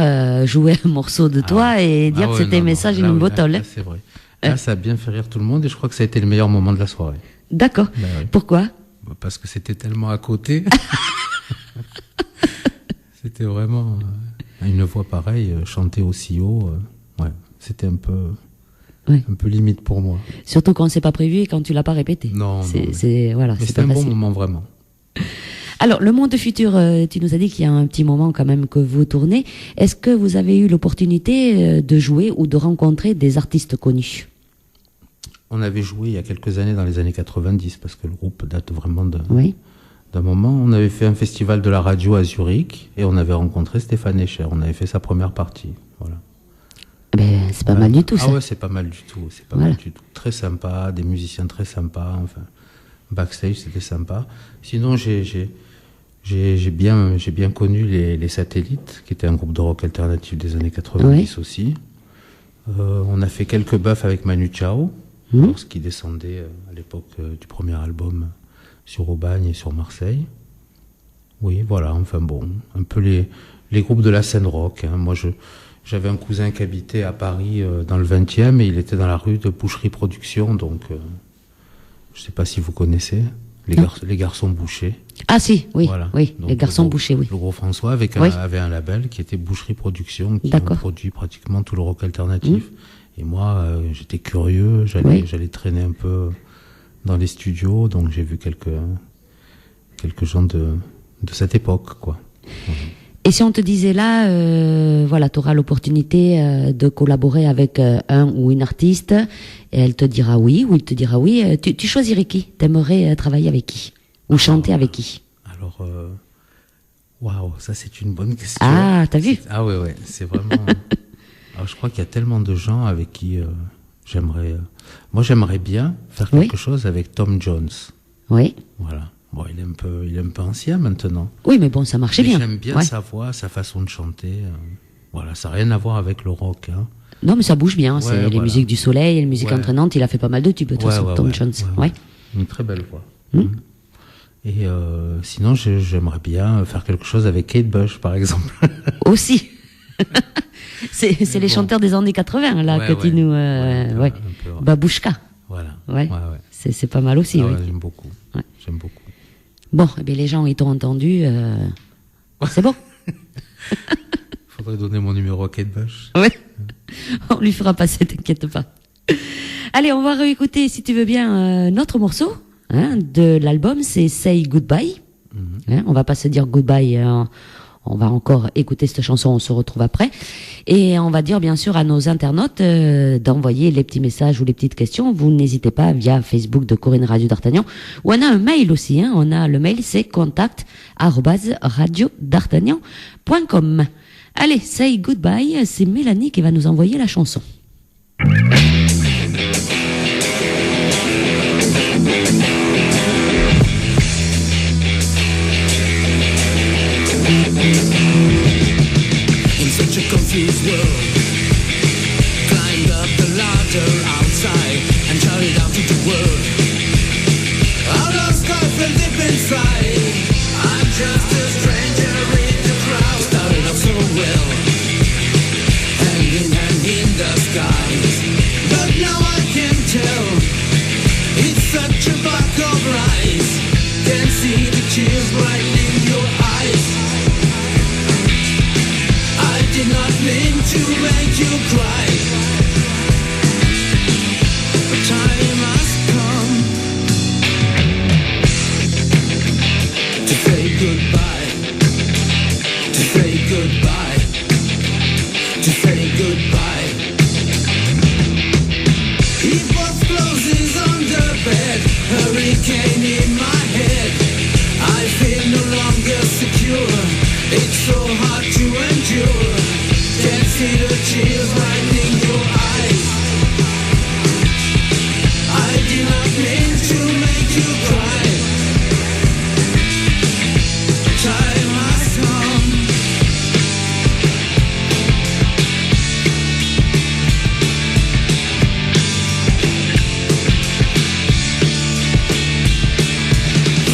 jouer un morceau de toi et dire que c'était Message in a Bottle. Là, c'est vrai. Là, ça a bien fait rire tout le monde et je crois que ça a été le meilleur moment de la soirée. D'accord. Ben oui. Pourquoi? Parce que c'était tellement à côté. C'était vraiment une voix pareille, chanter aussi haut. Ouais, c'était un peu limite pour moi. Surtout quand c'est pas prévu et quand tu l'as pas répété. Non, voilà, mais c'est c'était pas un bon facile. moment vraiment. Alors, le monde futur, tu nous as dit qu'il y a un petit moment quand même que vous tournez. Est-ce que vous avez eu l'opportunité de jouer ou de rencontrer des artistes connus? On avait joué il y a quelques années, dans les années 90, parce que le groupe date vraiment d'un moment. On avait fait un festival de la radio à Zurich et on avait rencontré Stéphane Escher. On avait fait sa première partie. Voilà. Ben, c'est pas mal du tout, ça. Ah ouais, c'est pas mal du tout. C'est pas mal du tout. Très sympa, des musiciens très sympas. Enfin, backstage, c'était sympa. Sinon, j'ai bien connu les Satellites, qui étaient un groupe de rock alternatif des années 90 aussi. On a fait quelques buffs avec Manu Chao, lorsqu'il descendait à l'époque du premier album sur Aubagne et sur Marseille. Oui, voilà, enfin bon, un peu les groupes de la scène rock. Hein. Moi, j'avais un cousin qui habitait à Paris dans le 20e et il était dans la rue de Boucherie Production, donc je sais pas si vous connaissez les garçons bouchers. Ah si, oui, Voilà. oui, Donc, les garçons bouchés, oui. Le gros François avait un label qui était Boucherie Production, qui ont produit pratiquement tout le rock alternatif. Et moi, j'étais curieux, j'allais traîner un peu dans les studios, donc j'ai vu quelques gens de cette époque, quoi. Et si on te disait là, voilà, tu auras l'opportunité de collaborer avec un ou une artiste, et elle te dira oui, ou il te dira oui, tu choisirais qui? T'aimerais travailler avec qui? Ou chanter avec qui? Alors, waouh, ça c'est une bonne question. Ah, t'as vu? Ah ouais, c'est vraiment... Alors, je crois qu'il y a tellement de gens avec qui j'aimerais... Moi, j'aimerais bien faire quelque chose avec Tom Jones. Oui. Voilà. Bon, il est un peu ancien maintenant. Oui, mais bon, ça marchait bien. J'aime bien sa voix, sa façon de chanter. Voilà, ça n'a rien à voir avec le rock. Hein. Non, mais ça bouge bien. C'est les musiques du soleil, les musiques entraînantes. Il a fait pas mal de tubes, de toute façon, Tom Jones. Ouais. Une très belle voix. Et sinon, j'aimerais bien faire quelque chose avec Kate Bush, par exemple. Aussi. c'est les chanteurs des années 80 là que tu nous Babouchka. Voilà. Ouais. C'est pas mal aussi. J'aime beaucoup. Ouais. J'aime beaucoup. Bon, eh bien, les gens ils t'ont entendu. C'est bon. Faudrait donner mon numéro à Kate Bush. Ouais. On lui fera passer, t'inquiète pas. Allez, on va réécouter, si tu veux bien, notre morceau de l'album, c'est Say Goodbye. On va pas se dire goodbye. On va encore écouter cette chanson, on se retrouve après. Et on va dire bien sûr à nos internautes d'envoyer les petits messages ou les petites questions. Vous n'hésitez pas via Facebook de Corinne Radio d'Artagnan. Ou on a un mail aussi. On a le mail, c'est contact@radiodartagnan.com. Allez, Say Goodbye, c'est Mélanie qui va nous envoyer la chanson. In such a confused world, climbed up the ladder outside and shouted out to the world. I lost confidence deep inside. I'm just a stranger in the crowd. Started off so well, hand in hand in the sky. mean to make you cry. The time has come to say goodbye, to say goodbye, to say goodbye. He puts clothes under bed, hurricane in my head. I feel no longer secure, it's so hard to endure. Can't see the tears lighting your eyes. I did not mean to make you cry. Time has come.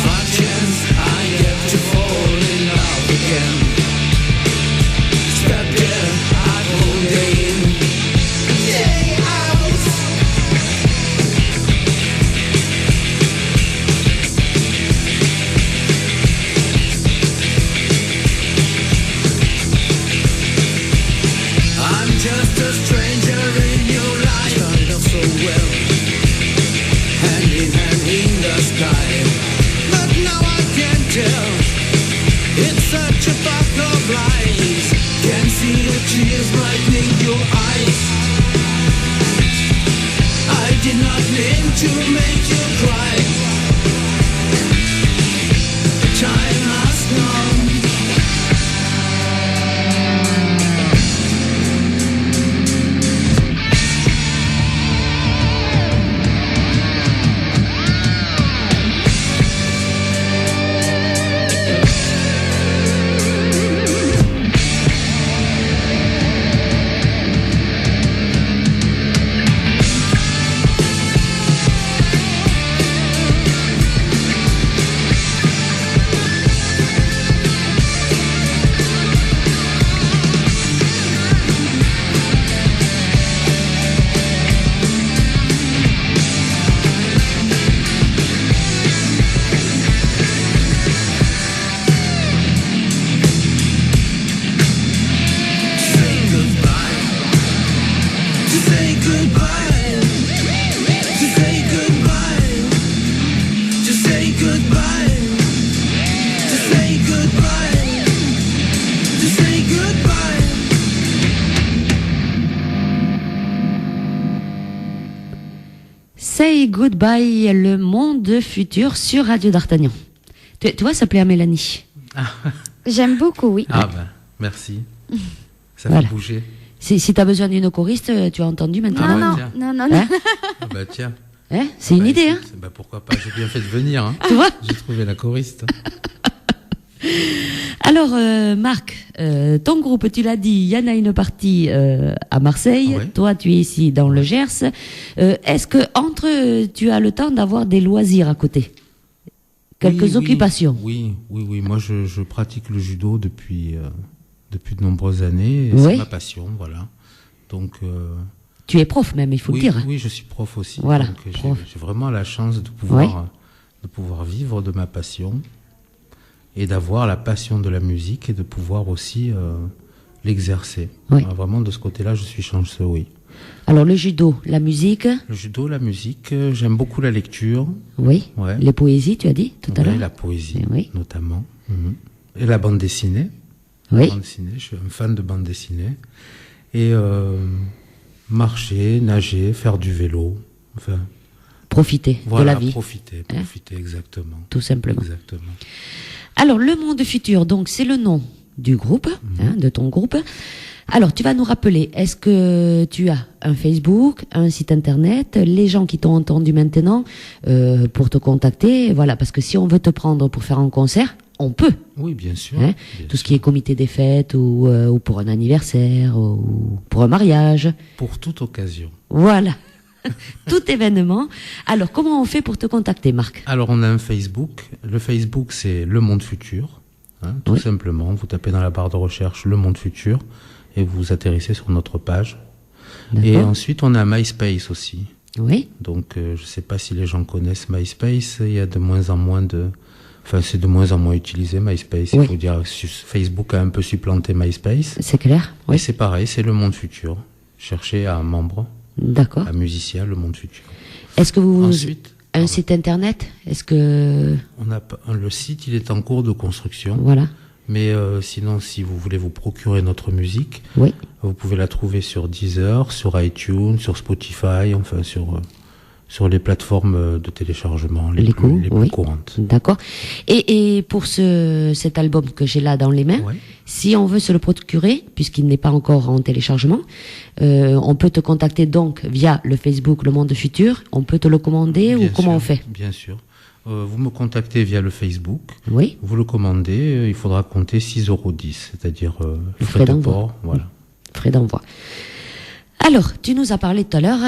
My chance I get to fall in love again. Step in, I hold in. Day out. I'm just a stranger in your life. Started off so well, hand in hand in the sky. But now I can tell, it's such a pack of lies. Can't see the tears brightening your eyes. I did not mean to make you cry. The time has come. Say goodbye. To say goodbye. To say goodbye. To say goodbye. To say goodbye. To say goodbye. Say Goodbye, le monde futur sur Radio d'Artagnan. Tu vois, ça plaît à Mélanie. J'aime beaucoup, oui. Ah ben, merci. Ça Voilà. fait bouger. Si tu as besoin d'une choriste, tu as entendu maintenant. Ah ouais, non, tiens. non, non, non. Hein Ah bah tiens. Hein, c'est une Bah, idée, hein. écoute, bah pourquoi pas, j'ai bien fait de venir. Hein. Tu vois. J'ai trouvé la choriste. Alors, Marc, ton groupe, tu l'as dit, il y en a une partie à Marseille. Ouais. Toi, tu es ici dans le Gers. Est-ce que tu as le temps d'avoir des loisirs à côté? Quelques Oui, occupations? Oui. Moi, je pratique le judo depuis de nombreuses années. Et Oui. C'est ma passion, voilà. Donc, Tu es prof même, il faut oui, le dire. oui, je suis prof aussi. Voilà, Donc, prof. j'ai vraiment la chance de pouvoir vivre de ma passion et d'avoir la passion de la musique et de pouvoir aussi l'exercer. Oui. Ah, vraiment, de ce côté-là, je suis chanceux, oui. Alors, le judo, la musique, Le judo, la musique, j'aime beaucoup la lecture. oui. Ouais. Les poésies, tu as dit tout à Ouais, l'heure? la poésie, Oui. notamment. Mhm. Et la bande dessinée. Oui. Bande dessinée, je suis un fan de bande dessinée. Et marcher, nager, faire du vélo. Enfin, Profiter voilà, de la vie, profiter, exactement. tout simplement. Exactement. Alors, le monde futur, donc, c'est le nom du groupe, hein, de ton groupe. Alors, tu vas nous rappeler, est-ce que tu as un Facebook, un site internet, les gens qui t'ont entendu maintenant pour te contacter, voilà, parce que si on veut te prendre pour faire un concert, on peut. Oui, bien sûr. Hein, bien tout ce sûr. qui est comité des fêtes ou pour un anniversaire ou pour un mariage. Pour toute occasion. Voilà. Tout événement. Alors, comment on fait pour te contacter, Marc? Alors, on a un Facebook. Le Facebook, c'est Le Monde Futur. Hein, tout Oui. simplement. Vous tapez dans la barre de recherche Le Monde Futur et vous atterrissez sur notre page. Et D'accord. ensuite, on a MySpace aussi. Oui. Donc, je ne sais pas si les gens connaissent MySpace. Il y a de moins en moins Enfin, c'est de moins en moins utilisé, MySpace. Oui. Il faut dire, Facebook a un peu supplanté MySpace. C'est clair? Et Oui. c'est pareil, c'est le monde futur. Cherchez un membre, D'accord. un musicien, le monde futur. Est-ce que vous... Ensuite, Un site internet? Est-ce que... le site, il est en cours de construction. Voilà. Mais sinon, si vous voulez vous procurer notre musique, Oui. vous pouvez la trouver sur Deezer, sur iTunes, sur Spotify, enfin sur les plateformes de téléchargement les plus oui. courantes. D'accord. Et pour cet album que j'ai là dans les mains, Ouais. si on veut se le procurer, puisqu'il n'est pas encore en téléchargement, on peut te contacter donc via le Facebook Le Monde Futur. On peut te le commander ou Bien comment sûr, on fait? Bien sûr. Vous me contactez via le Facebook, Oui. vous le commandez, il faudra compter 6,10 €, c'est-à-dire Le frais frais de d'envoi. port, voilà. Frais d'envoi. Alors, tu nous as parlé tout à l'heure,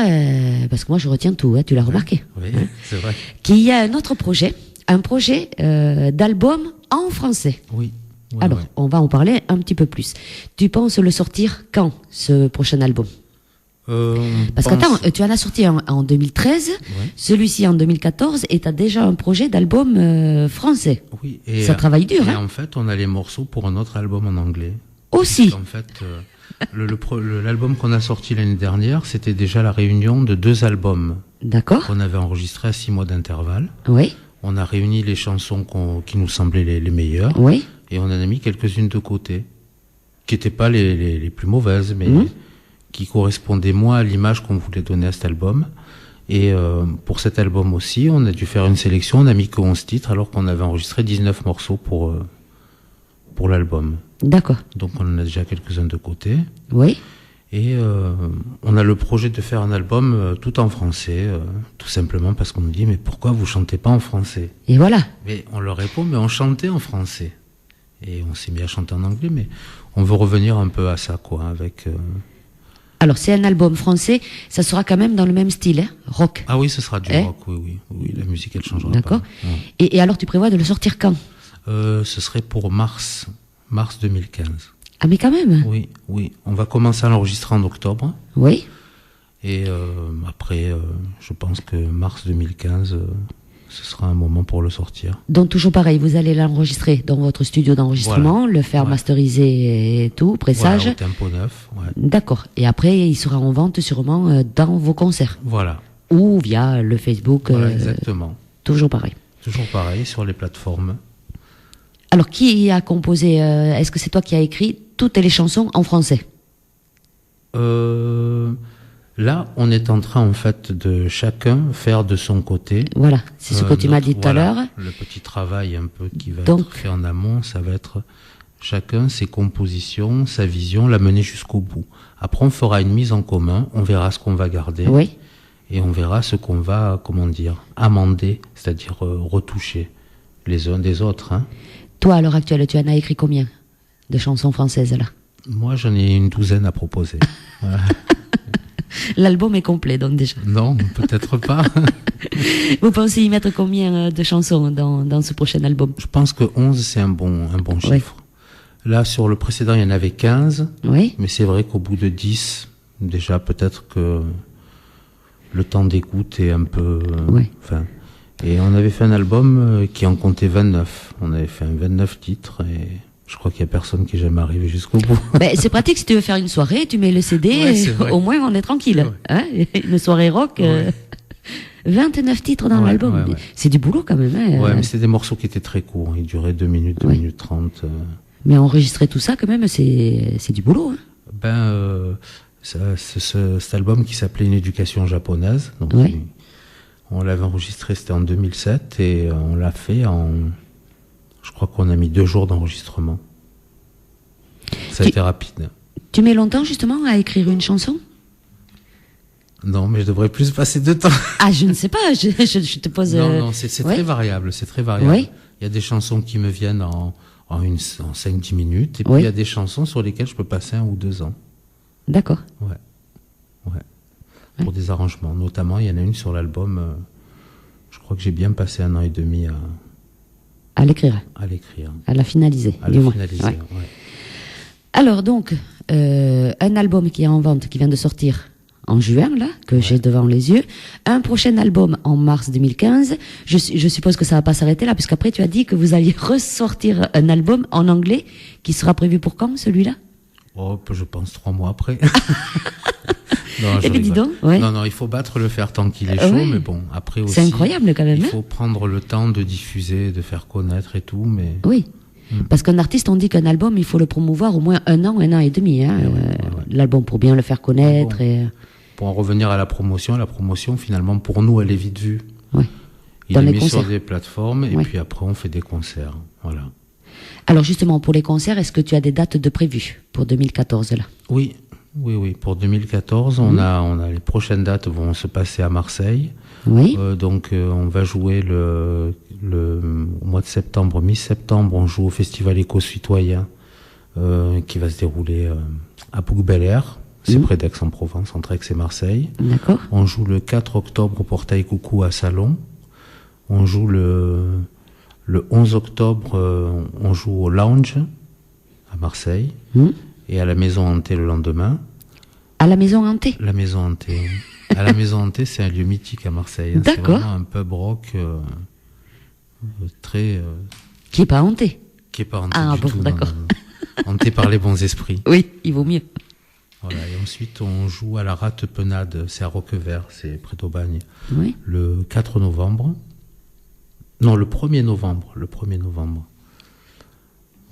parce que moi je retiens tout, hein, tu l'as remarqué, Oui, c'est vrai. qu'il y a un autre projet, un projet d'album en français. Oui. oui, Alors, oui. on va en parler un petit peu plus. Tu penses le sortir quand, ce prochain album? Parce qu'attends, tu en as sorti un en 2013, Ouais. celui-ci en 2014, et tu as déjà un projet d'album français. Oui, et, Ça travaille dur, et hein? en fait, on a les morceaux pour un autre album en anglais. Aussi. En fait, l'album qu'on a sorti l'année dernière, c'était déjà la réunion de 2 albums D'accord. qu'on avait enregistrés à 6 mois d'intervalle. Oui, On a réuni les chansons qui nous semblaient les meilleures, oui, et on en a mis quelques-unes de côté, qui n'étaient pas les plus mauvaises, mais Mhm. qui correspondaient moins à l'image qu'on voulait donner à cet album. Et pour cet album aussi, on a dû faire une sélection, on a mis que 11 titres, alors qu'on avait enregistré 19 morceaux pour l'album. d'accord. Donc on en a déjà quelques-uns de côté. Oui, Et on a le projet de faire un album tout en français, tout simplement parce qu'on nous dit mais pourquoi vous chantez pas en français? et voilà. Mais on leur répond mais on chantait en français. Et on s'est mis à chanter en anglais, mais on veut revenir un peu à ça, quoi, avec... Alors, c'est un album français, ça sera quand même dans le même style, hein, rock. Ah oui, ce sera du Eh rock, oui, la musique elle changera D'accord. pas. Ouais. Et alors, tu prévois de le sortir quand? Ce serait pour mars 2015. Ah, mais quand même. Oui, on va commencer à l'enregistrer en octobre. Oui. Et après, je pense que mars 2015, ce sera un moment pour le sortir. Donc, toujours pareil, vous allez l'enregistrer dans votre studio d'enregistrement, le faire Ouais. masteriser et tout, pressage. Voilà, au tempo neuf, ouais. D'accord. Et après, il sera en vente sûrement dans vos concerts. Voilà, Ou via le Facebook. voilà, exactement. Toujours pareil. Toujours pareil, sur les plateformes. Alors, qui a composé est-ce que c'est toi qui as écrit toutes les chansons en français? Là, on est en train, en fait, de chacun faire de son côté. Voilà, c'est ce que tu m'as dit tout à voilà, l'heure. Le petit travail un peu qui va Donc- être fait en amont, ça va être chacun ses compositions, sa vision, la mener jusqu'au bout. Après, on fera une mise en commun, on verra ce qu'on va garder. Oui. Et on verra ce qu'on va, comment dire, amender, c'est-à-dire retoucher les uns des autres. Hein. Toi, à l'heure actuelle, tu en as écrit combien de chansons françaises, là? Moi, j'en ai une douzaine à proposer. Voilà. L'album est complet, donc déjà. Non, peut-être pas. Vous pensez y mettre combien de chansons dans ce prochain album? Je pense que 11, c'est un bon chiffre. Là, sur le précédent, il y en avait 15. Oui. Mais c'est vrai qu'au bout de 10, déjà, peut-être que le temps d'écoute est un peu... Ouais. Enfin, et on avait fait un album qui en comptait 29. On avait fait 29 titres et je crois qu'il y a personne qui est jamais arrivé jusqu'au bout. Ben, c'est pratique si tu veux faire une soirée, tu mets le CD, Ouais, c'est et vrai. au moins on est tranquille. Hein, une soirée rock, Ouais. 29 titres dans Ouais, l'album. ouais, ouais. C'est du boulot quand même. Hein, Ouais, mais c'est des morceaux qui étaient très courts. Ils duraient 2 minutes, 2 Ouais. minutes 30. Mais enregistrer tout ça quand même, c'est du boulot. Hein. Cet album qui s'appelait Une éducation japonaise. Donc, Ouais. on l'avait enregistré, c'était en 2007 et on l'a fait je crois qu'on a mis 2 jours d'enregistrement. Ça a été rapide. Tu mets longtemps justement à écrire une chanson? Non, mais je devrais plus passer de temps. Ah, je ne sais pas, je te pose... Non, c'est ouais. très variable, c'est très variable. Oui. Il y a des chansons qui me viennent en 5-10 minutes, et puis Oui. il y a des chansons sur lesquelles je peux passer 1 ou 2 ans. D'accord. Ouais. Pour des arrangements. Notamment, il y en a une sur l'album, je crois que j'ai bien passé 1 an et demi À l'écrire, à l'écrire, à la finaliser. à du la moins. finaliser. Ouais. Ouais. Alors donc, un album qui est en vente, qui vient de sortir en juin, là, que j'ai devant les yeux. Un prochain album en mars 2015. Je suppose que ça va pas s'arrêter là, puisqu'après tu as dit que vous alliez ressortir un album en anglais qui sera prévu pour quand, celui-là? Oh, je pense 3 mois après. Non, je Eh bien, dis rigole. donc, ouais. Non, il faut battre le fer tant qu'il est chaud, Ouais. mais bon, après aussi. C'est incroyable quand même, Il hein. faut prendre le temps de diffuser, de faire connaître et tout, mais. Oui. Parce qu'un artiste, on dit qu'un album, il faut le promouvoir au moins 1 an et demi, hein, l'album pour bien le faire connaître. Ah bon. Et... Pour en revenir à la promotion, finalement, pour nous, elle est vite vue. Ouais. Il Dans est les mis concerts. sur des plateformes, et Ouais. puis après, on fait des concerts. Voilà. Alors justement, pour les concerts, est-ce que tu as des dates de prévues pour 2014 là? Oui. Pour 2014, on a les prochaines dates vont se passer à Marseille. Oui. On va jouer le au mois de septembre, mi-septembre, on joue au Festival Éco-Citoyen qui va se dérouler à Bouc-Bel-Air, c'est près d'Aix-en-Provence, entre Aix et Marseille. D'accord. On joue le 4 octobre au Portail Coucou à Salon. On joue le 11 octobre, on joue au Lounge à Marseille et à la Maison Hantée le lendemain. À la Maison Hantée. La Maison Hantée. À la Maison Hantée, c'est un lieu mythique à Marseille. Hein. D'accord. C'est vraiment un pub rock très Qui est pas hanté. qui est pas hanté Ah du bon, tout. d'accord. Non. Hanté par les bons esprits. Oui, il vaut mieux. Voilà. Et ensuite, on joue à la Rate Penade, c'est à Roquevert, c'est près d'Aubagne, Oui. le 4 novembre. Non, le 1er novembre. Le 1er novembre.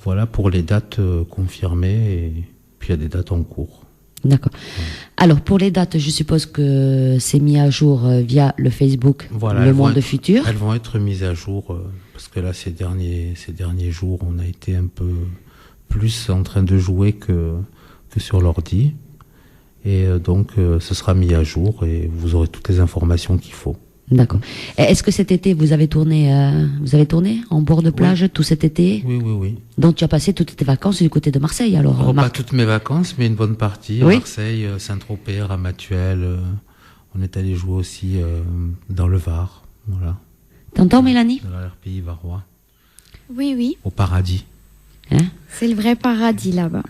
Voilà pour les dates confirmées et puis il y a des dates en cours. D'accord. Alors pour les dates, je suppose que c'est mis à jour via le Facebook Voilà, Le elles vont Monde être- Futur. Elles vont être mises à jour parce que là, ces derniers jours, on a été un peu plus en train de jouer que sur l'ordi. Et donc, ce sera mis à jour et vous aurez toutes les informations qu'il faut. D'accord. Et est-ce que cet été vous avez tourné en bord de plage tout cet été? Oui. Donc tu as passé toutes tes vacances du côté de Marseille alors, Alors, pas Marc? toutes mes vacances, mais une bonne partie. Oui. Marseille, Saint-Tropez, Ramatuelle. On est allé jouer aussi dans le Var. Voilà. T'entends, Mélanie? Dans l'RPI varois. Oui, Au paradis. Hein? c'est le vrai paradis là-bas.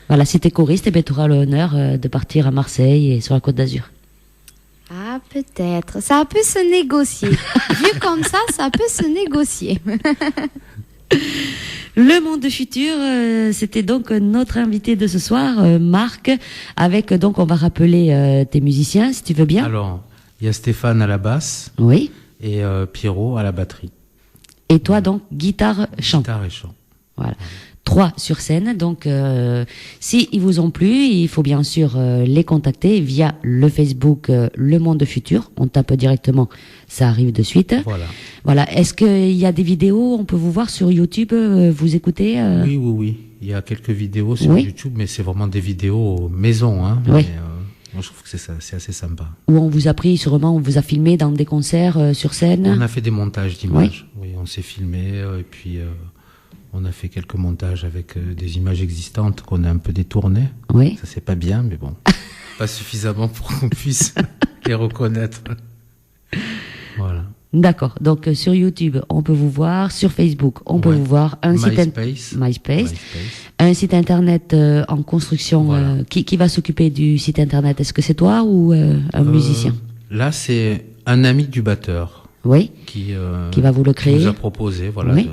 Voilà, si t'es choriste, tu auras l'honneur de partir à Marseille et sur la Côte d'Azur. Ah, peut-être. Ça peut se négocier. Vu comme ça peut se négocier. Le Monde Futur, c'était donc notre invité de ce soir, Marc, avec donc on va rappeler tes musiciens, si tu veux bien. Alors, il y a Stéphane à la basse Oui. et Pierrot à la batterie. Et toi donc guitare, chant. Guitare et chant. Voilà. 3 sur scène. Donc, si ils vous ont plu, il faut bien sûr les contacter via le Facebook Le Monde Futur. On tape directement, ça arrive de suite. Voilà. Voilà. Est-ce qu'il y a des vidéos? On peut vous voir sur YouTube, vous écoutez Oui. Il y a quelques vidéos sur Oui. YouTube, mais c'est vraiment des vidéos maison. Hein. Oui. Mais, moi, je trouve que c'est assez sympa. Où on vous a pris, sûrement, on vous a filmé dans des concerts sur scène? On a fait des montages d'images. Oui, on s'est filmé et puis on a fait quelques montages avec des images existantes qu'on a un peu détournées. Oui. Ça, c'est pas bien, mais bon. Pas suffisamment pour qu'on puisse les reconnaître. Voilà. D'accord. Donc, sur YouTube, on peut vous voir. Sur Facebook, on peut Ouais. vous voir. MySpace. MySpace. Un site internet en construction. Voilà. Qui va s'occuper du site internet? Est-ce que c'est toi ou un musicien? Là, c'est un ami du batteur Oui. qui Qui va vous le qui créer. nous a proposé, voilà, Oui.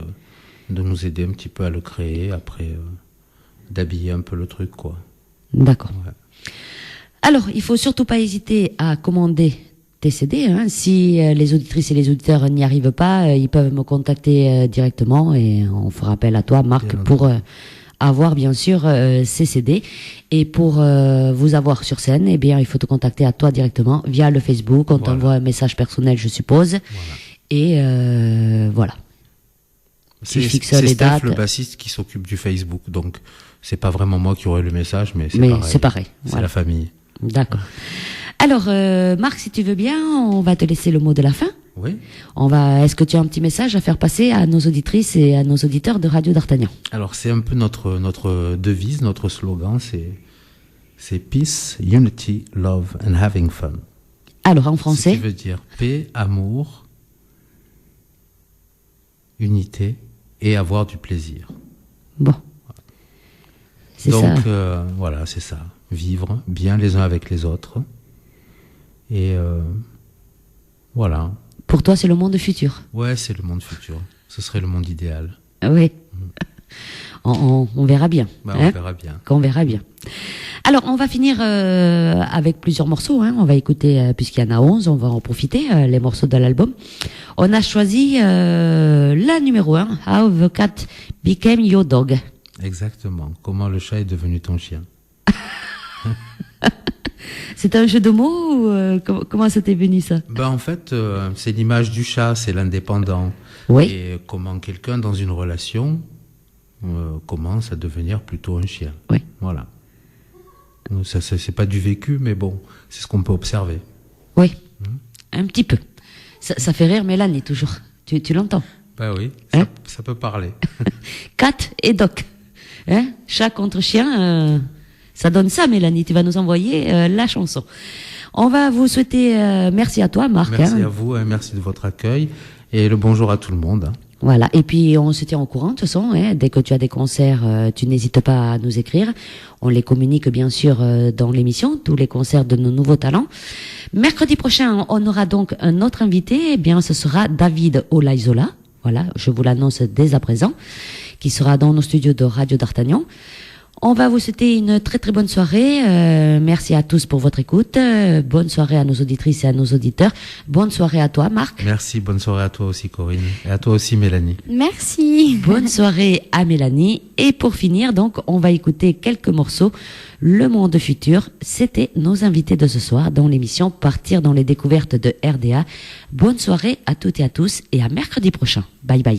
de nous aider un petit peu à le créer, après d'habiller un peu le truc, quoi. D'accord. Ouais. Alors, il faut surtout pas hésiter à commander tes CD. Hein. Si les auditrices et les auditeurs n'y arrivent pas, ils peuvent me contacter directement et on fera appel à toi, Marc, Bien pour avoir bien sûr ces CD. Et pour vous avoir sur scène, eh bien, il faut te contacter à toi directement via le Facebook. On Voilà. t'envoie un message personnel, je suppose. Et voilà. C'est fixe c'est les Steph, dates. le bassiste, qui s'occupe du Facebook, donc c'est pas vraiment moi qui aurai le message, mais Mais pareil. c'est pareil. C'est Voilà. la famille. D'accord. Alors, Marc, si tu veux bien, on va te laisser le mot de la fin. Oui. Est-ce que tu as un petit message à faire passer à nos auditrices et à nos auditeurs de Radio d'Artagnan? Alors c'est un peu notre devise, notre slogan, c'est peace, unity, love and having fun. Alors, en Ce français? qui veut dire paix, amour, unité et avoir du plaisir. Bon. C'est Donc ça. voilà, c'est ça. Vivre bien les uns avec les autres. Et voilà. Pour toi, c'est le monde futur. Ouais, c'est le monde futur. Ce serait le monde idéal. Oui. On verra bien. Bah, hein. on verra bien. Qu'on verra bien. Alors, on va finir avec plusieurs morceaux. Hein. On va écouter, puisqu'il y en a 11, on va en profiter, les morceaux de l'album. On a choisi la numéro 1, How the Cat Became Your Dog. Exactement. Comment le chat est devenu ton chien. C'est un jeu de mots ou comment ça t'est venu ça? Ben, en fait, c'est l'image du chat, c'est l'indépendant. Oui. Et comment quelqu'un dans une relation commence à devenir plutôt un chien. Oui. Voilà. Donc, ça, c'est pas du vécu, mais bon, c'est ce qu'on peut observer. Oui, un petit peu. Ça fait rire Mélanie toujours. Tu l'entends? Ben oui, Hein ça peut parler. Cat et Doc. Hein, chat contre chien, ça donne ça Mélanie. Tu vas nous envoyer la chanson. On va vous souhaiter merci à toi Marc. Merci hein. à vous, merci de votre accueil et le bonjour à tout le monde. Hein. Voilà, et puis on se tient au courant de toute façon, hein. Dès que tu as des concerts, tu n'hésites pas à nous écrire. On les communique bien sûr dans l'émission, tous les concerts de nos nouveaux talents. Mercredi prochain, on aura donc un autre invité, eh bien ce sera David Olaizola, voilà, je vous l'annonce dès à présent, qui sera dans nos studios de Radio d'Artagnan. On va vous souhaiter une très très bonne soirée. Merci à tous pour votre écoute. Bonne soirée à nos auditrices et à nos auditeurs. Bonne soirée à toi, Marc. Merci, bonne soirée à toi aussi, Corinne. Et à toi aussi, Mélanie. Merci. Bonne soirée à Mélanie. Et pour finir, donc, on va écouter quelques morceaux. Le monde futur, c'était nos invités de ce soir dans l'émission Partir dans les découvertes de RDA. Bonne soirée à toutes et à tous et à mercredi prochain. Bye bye.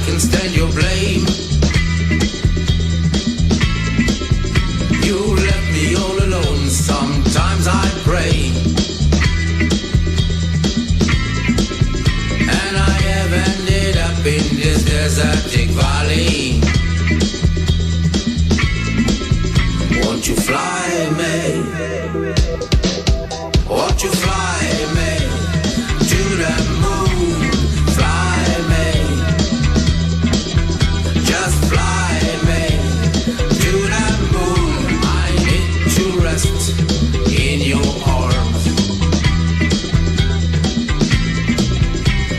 can stand your blame. You left me all alone, sometimes I pray. And I have ended up in this desertic valley. Won't you fly me? Won't you fly me to the moon? Fly me, just fly me to the moon. I need to rest in your arms.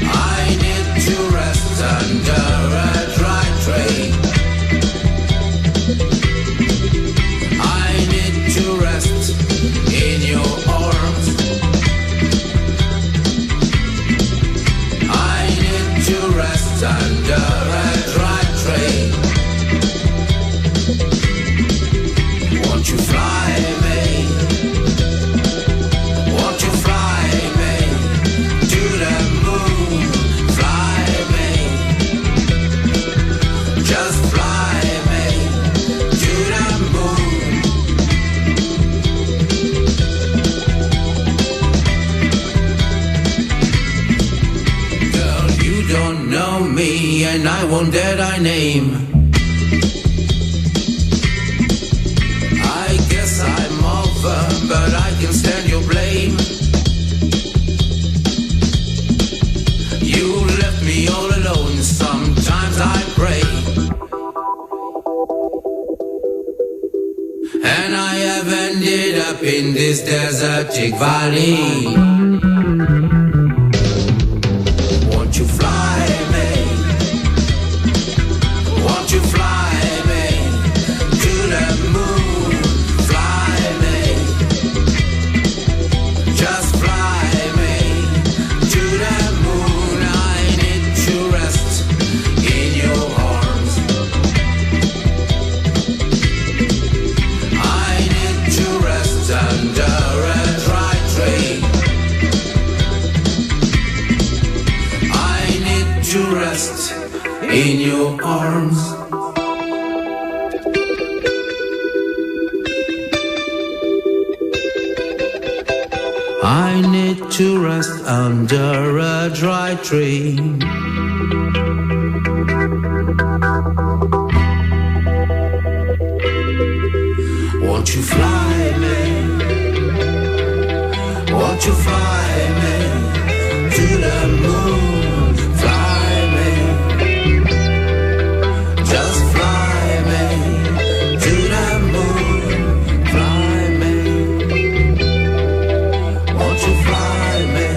I need to rest under a dry tree. I need to rest in your arms. I need to rest under a dry tree. Won't you fly me? Won't you fly me to the moon? Fly me, just fly me to the moon. Girl, you don't know me and I won't dare thy name. I guess I'm over, but I can stand your blame. You left me all alone, sometimes I pray. And I have ended up in this desertic valley. Won't you fly me? Won't you fly me to the moon? Fly me, just fly me to the moon. I need to rest in your arms. I need to rest under a dry tree. I need to rest in your arms. I need to rest under a dry tree. Won't you fly me? Won't you fly me to the moon? Fly me, just fly me to the moon. Fly me, won't you fly me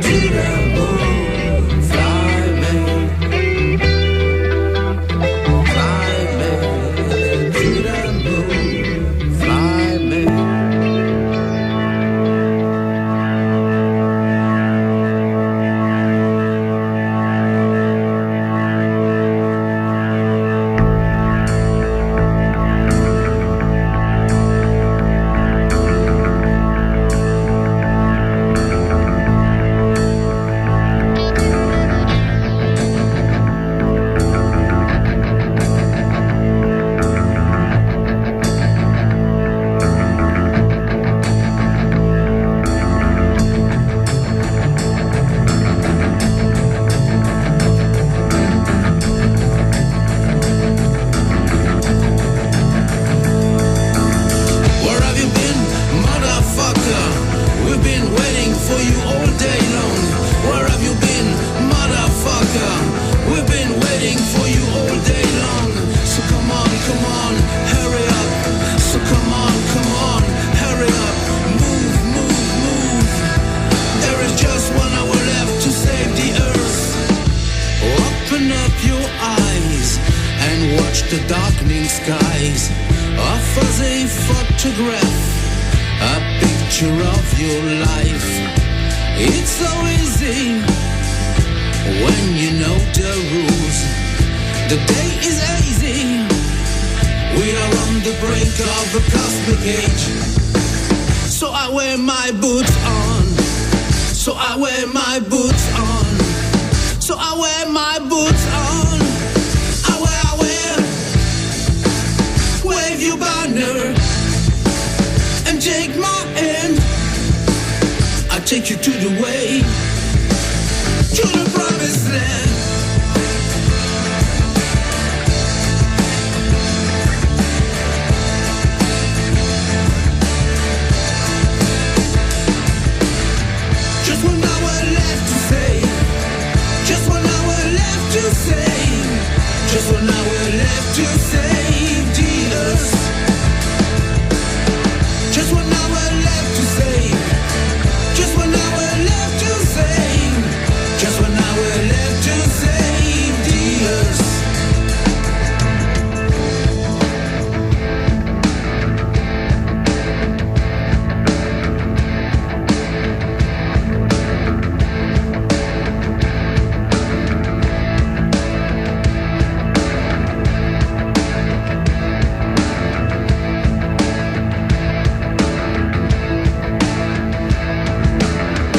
to the moon? Fly me, fly me to the moon. Fly me. the darkening skies, a fuzzy photograph, a picture of your life. It's so easy when you know the rules. The day is easy. We are on the brink of a cosmic age. So I wear my boots on. So I wear my boots on. So I wear my boots on. wave your banner and take my hand. I'll take you to the way, to the promised land. Just 1 hour left to say, just 1 hour left to say, just 1 hour left to save the earth. Just 1 hour left to save, just 1 hour left to save, just 1 hour left to save the earth.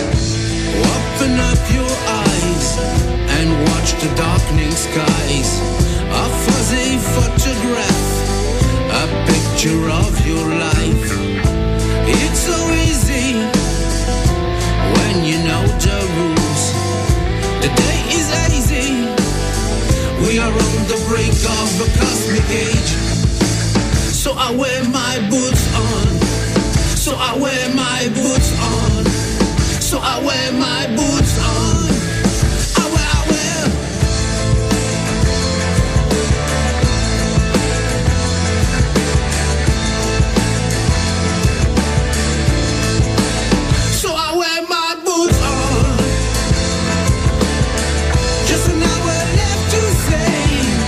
Open up your eyes and watch the darkening skies. A fuzzy photograph, a picture of your life. It's so easy when you know the rules. The day is hazy, we are on the brink of a cosmic age. So I wear my boots on, so I wear my boots on, so I wear my boots on. I wear. So I wear my boots on. Just an hour left to save,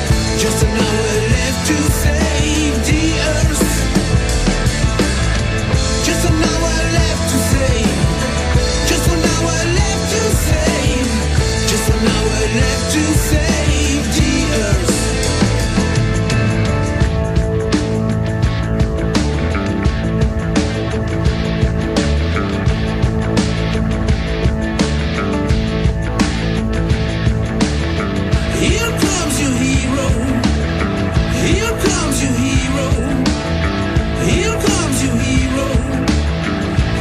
just an hour left to save the earth. Just an hour left to save, just an hour left to save, just an hour left to save the earth. Here comes your hero, here comes your hero, here comes your hero,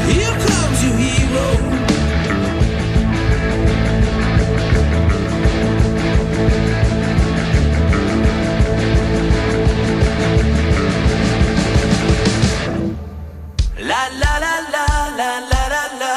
here comes your hero. La la la la la la la la.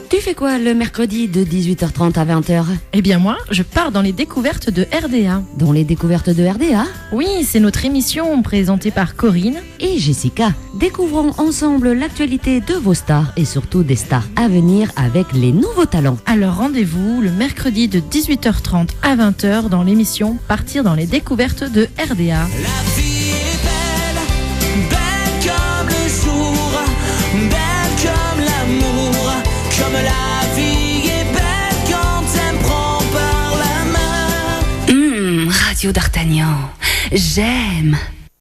Tu fais quoi le mercredi de 18h30 à 20h? Eh bien moi, je pars dans les découvertes de RDA. Dans les découvertes de RDA Oui, c'est notre émission présentée par Corinne. et Jessica. Découvrons ensemble l'actualité de vos stars et surtout des stars à venir avec les nouveaux talents. Alors rendez-vous le mercredi de 18h30 à 20h dans l'émission Partir dans les découvertes de RDA. La vie est belle, belle comme le jour, belle comme l'amour, comme la vie est belle quand elle me prend par la main. Radio d'Artagnan, j'aime.